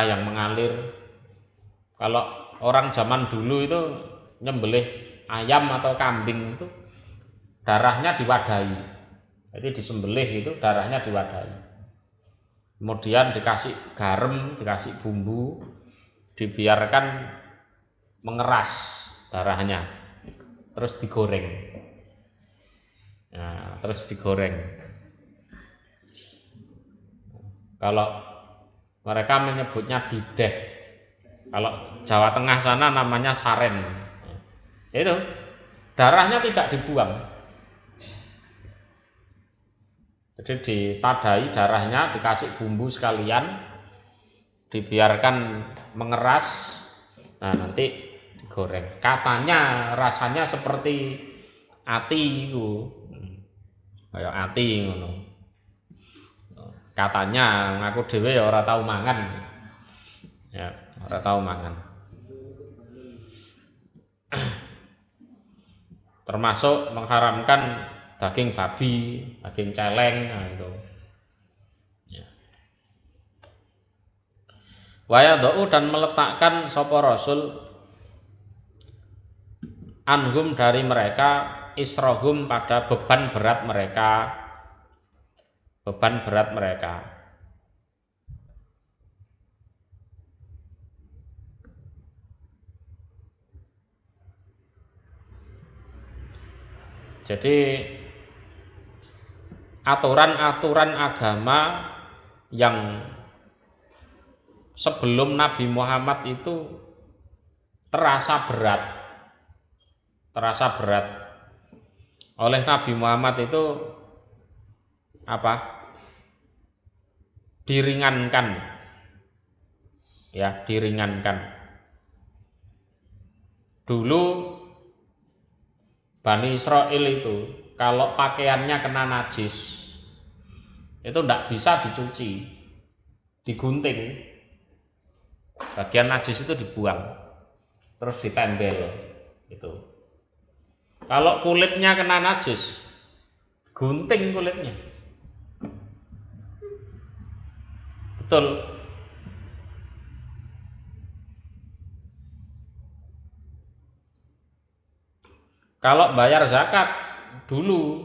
yang mengalir. Kalau orang zaman dulu itu nyembelih ayam atau kambing itu darahnya diwadahi. Jadi disembelih itu darahnya diwadahi. Kemudian dikasih garam, dikasih bumbu, dibiarkan mengeras darahnya, terus digoreng. Nah, terus digoreng. Kalau mereka menyebutnya dideh, kalau Jawa Tengah sana namanya saren. Itu darahnya tidak dibuang, jadi ditadai darahnya, dikasih bumbu sekalian, dibiarkan mengeras. Nah, nanti digoreng. Katanya rasanya seperti ati itu, kayak ati ngono. Katanya, ngaku dhewe ya ora tau mangan. Ya, ora tau mangan. Termasuk mengharamkan daging babi, daging celeng, nah itu. Ya. Wayadau dan meletakkan sapa Rasul anhum dari mereka isrohum pada beban berat mereka, beban berat mereka. Jadi aturan-aturan agama yang sebelum Nabi Muhammad itu terasa berat oleh Nabi Muhammad itu apa? Diringankan, ya, diringankan. Dulu Bani Israel itu kalau pakaiannya kena najis itu tidak bisa dicuci, digunting, bagian najis itu dibuang, terus ditempel itu. Kalau kulitnya kena najis, gunting kulitnya, betul. Kalau bayar zakat dulu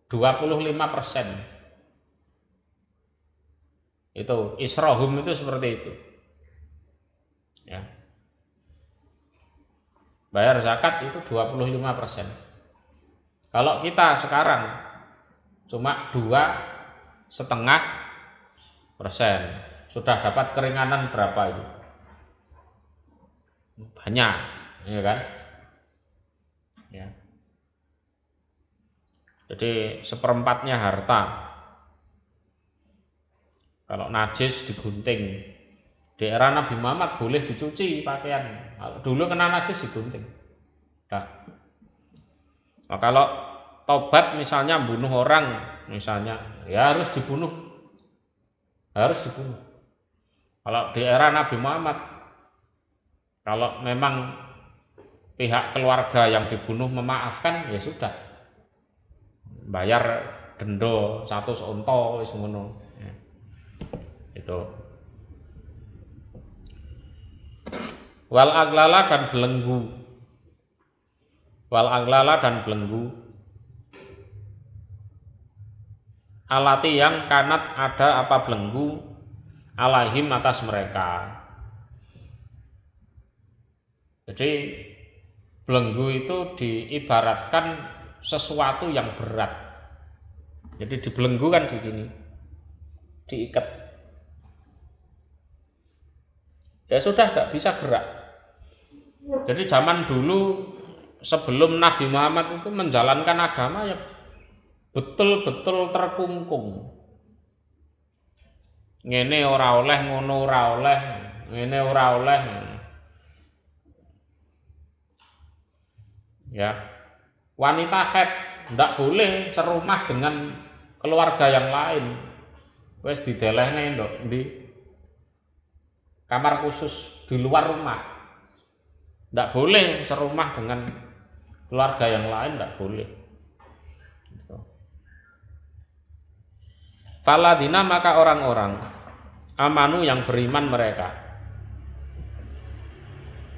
25%. Itu isrohum itu seperti itu. Ya. Bayar zakat itu 25%. Kalau kita sekarang cuma 2,5%, sudah dapat keringanan berapa itu? Banyak, ya kan? Ya. Jadi seperempatnya harta. Kalau najis digunting. Di era Nabi Muhammad boleh dicuci pakaian. Dulu kena najis digunting. Nah kalau tobat misalnya bunuh orang, misalnya, ya harus dibunuh. Kalau di era Nabi Muhammad, kalau memang pihak keluarga yang dibunuh memaafkan, ya sudah, bayar denda 100 onto wis ngono. Ya. Itu. Wal aglala dan belenggu. Wal aglala dan belenggu. Alati yang kanat ada apa belenggu alaihim atas mereka. Jadi belenggu itu diibaratkan sesuatu yang berat. Jadi dibelenggu kan begini, diikat. Ya sudah, tidak bisa gerak. Jadi zaman dulu sebelum Nabi Muhammad itu menjalankan agama ya betul-betul terkungkung. Ngene ora oleh, ngono ora oleh, ngene ora oleh. Ya, wanita haid ndak boleh serumah dengan keluarga yang lain. Wes didelehne ndok di kamar khusus di luar rumah. Ndak boleh serumah dengan keluarga yang lain, ndak boleh. Faladina maka orang-orang amanu yang beriman mereka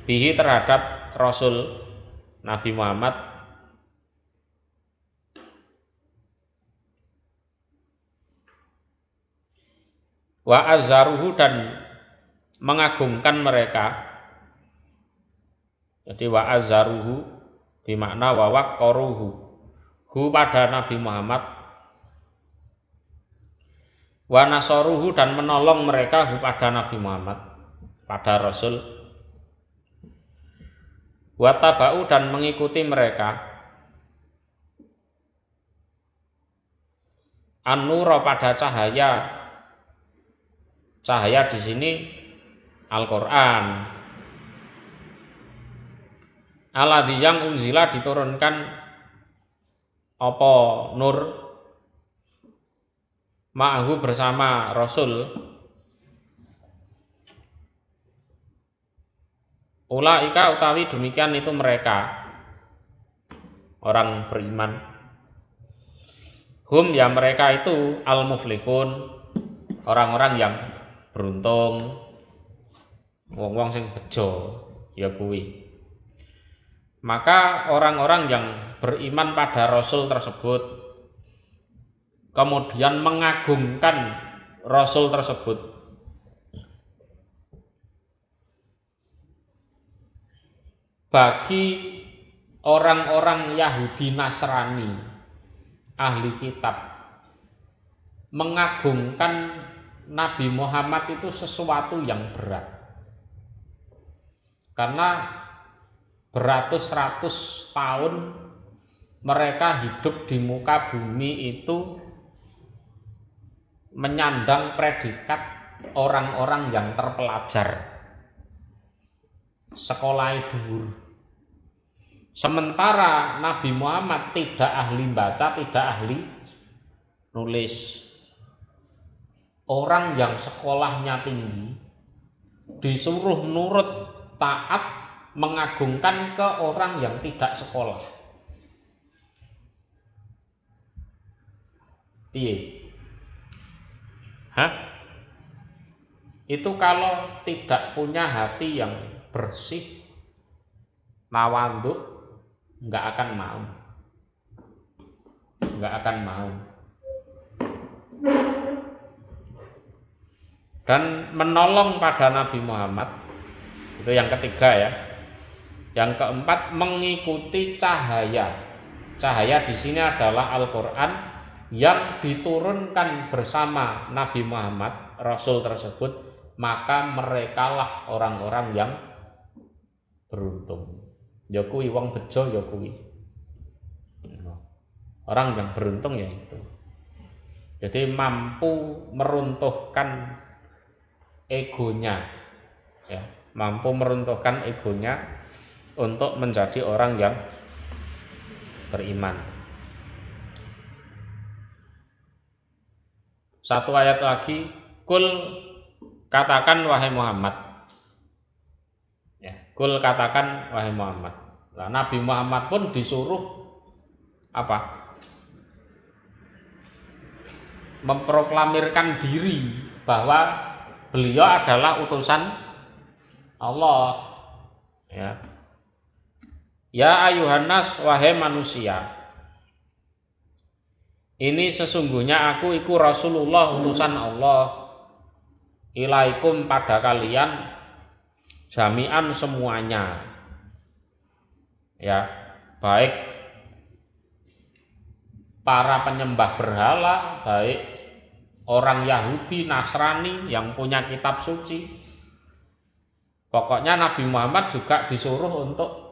bihi terhadap Rasul Nabi Muhammad wa azzaruhu dan mengagungkan mereka Jadi wa azzaruhu bermakna wa waqqaruhu. Hu pada Nabi Muhammad, wa nasaruhu dan menolong mereka hu pada Nabi Muhammad, pada Rasul. Wa tabau dan mengikuti mereka. An-nura pada cahaya. Cahaya di sini Al-Qur'an. Alladzi yang unzila diturunkan apa nur ma'ahu bersama Rasul. Ulaika utawi demikian itu mereka orang beriman. Hum ya mereka itu al-muflihun, orang-orang yang beruntung, wong-wong sing bejo ya kuwi. Maka orang-orang yang beriman pada Rasul tersebut kemudian mengagungkan Rasul tersebut, bagi orang-orang Yahudi Nasrani ahli kitab, mengagungkan Nabi Muhammad itu sesuatu yang berat, karena beratus-ratus tahun mereka hidup di muka bumi itu menyandang predikat orang-orang yang terpelajar, sekolah dhuwur. Sementara Nabi Muhammad tidak ahli baca, tidak ahli nulis. Orang yang sekolahnya tinggi disuruh nurut taat mengagungkan ke orang yang tidak sekolah. Piye? Itu kalau tidak punya hati yang bersih, tawadhu, nggak akan mau. Dan menolong pada Nabi Muhammad, itu yang ketiga ya. Yang keempat, mengikuti cahaya. Cahaya di sini adalah Al-Qur'an yang diturunkan bersama Nabi Muhammad, Rasul tersebut, maka merekalah orang-orang yang beruntung. Ya kuwi wong bejo ya kuwi. Orang yang beruntung ya itu. Jadi mampu meruntuhkan egonya, ya, mampu meruntuhkan egonya untuk menjadi orang yang beriman. Satu ayat lagi, kul katakan wahai Muhammad. Ya, kul katakan wahai Muhammad. Nah, Nabi Muhammad pun disuruh apa? Memproklamirkan diri bahwa beliau adalah utusan Allah. Ya. Ya ayuhan nas, wahai manusia, ini sesungguhnya aku iku Rasulullah, utusan Allah, ilaikum pada kalian, jami'an semuanya. Ya, baik para penyembah berhala, baik orang Yahudi Nasrani yang punya kitab suci. Pokoknya Nabi Muhammad juga disuruh untuk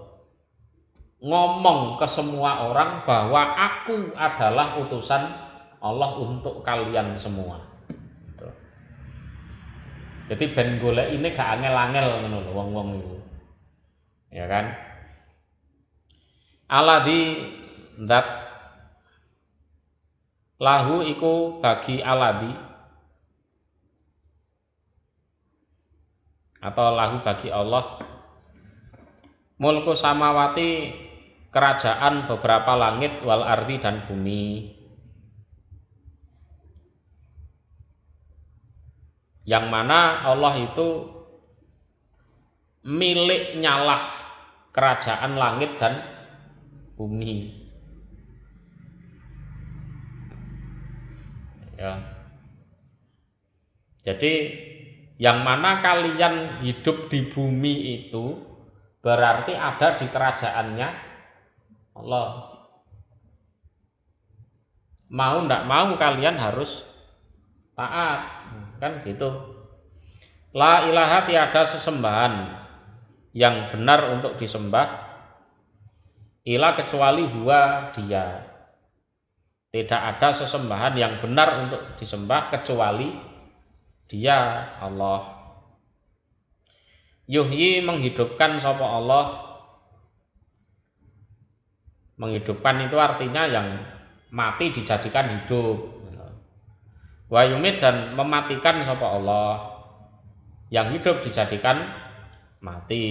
ngomong ke semua orang bahwa aku adalah utusan Allah untuk kalian semua. Jadi ben golek ini gak angel-angel ngono lho wong-wong itu. Ya kan? Alladzi zat lahu iku bagi alladzi atau lahu bagi Allah mulku samawati, kerajaan beberapa langit, wal ardi dan bumi, yang mana Allah itu miliknya lah kerajaan langit dan bumi. Ya. Jadi yang mana kalian hidup di bumi itu berarti ada di kerajaannya Allah. Mau ndak mau kalian harus taat, kan gitu. La ilaha, tiada sesembahan yang benar untuk disembah ila kecuali huwa, dia. Tidak ada sesembahan yang benar untuk disembah kecuali dia, Allah. Yuhyi, menghidupkan sapa Allah. Menghidupkan itu artinya yang mati dijadikan hidup. Wa yumit, dan mematikan sapa Allah. Yang hidup dijadikan mati.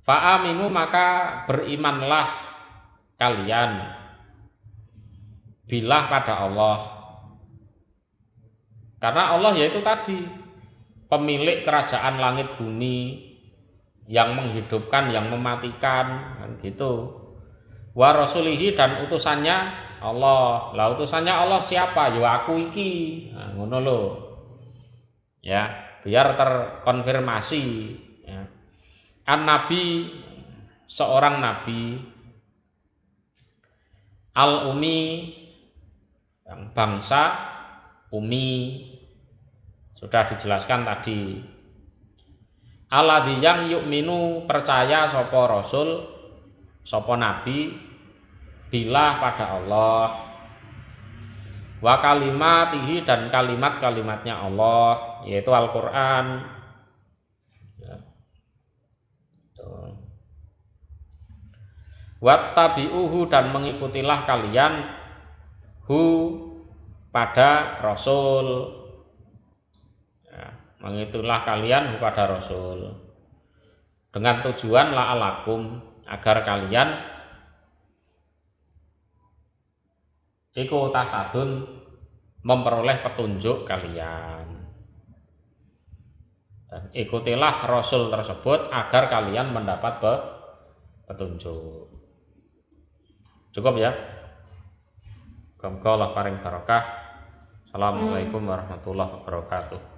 Fa'aminu, maka berimanlah kalian bilah pada Allah. Karena Allah yaitu tadi pemilik kerajaan langit bumi, yang menghidupkan, yang mematikan, kan gitu. Wa rasulihi, dan utusannya Allah. Lah utusannya Allah siapa? Ya aku iki. Nah, ngono lho. Ya, biar terkonfirmasi, ya. An-nabi, seorang nabi, al-umi, yang bangsa umi, sudah dijelaskan tadi. Alladzi, yang yu'minu, percaya sapa rasul, sapa nabi, bilah pada Allah, wa kalimatihi, dan kalimat-kalimatnya Allah, yaitu Al-Qur'an. Wattabi'uhu, dan mengikutilah kalian hu, pada rasul. Mengikutilah kalian hu, pada rasul, dengan tujuan la'alakum, agar kalian iku tahtadun, memperoleh petunjuk kalian. Dan ikutilah rasul tersebut agar kalian mendapat petunjuk. Cukup ya. Muga-muga Allah paring barokah. Assalamualaikum warahmatullahi wabarakatuh.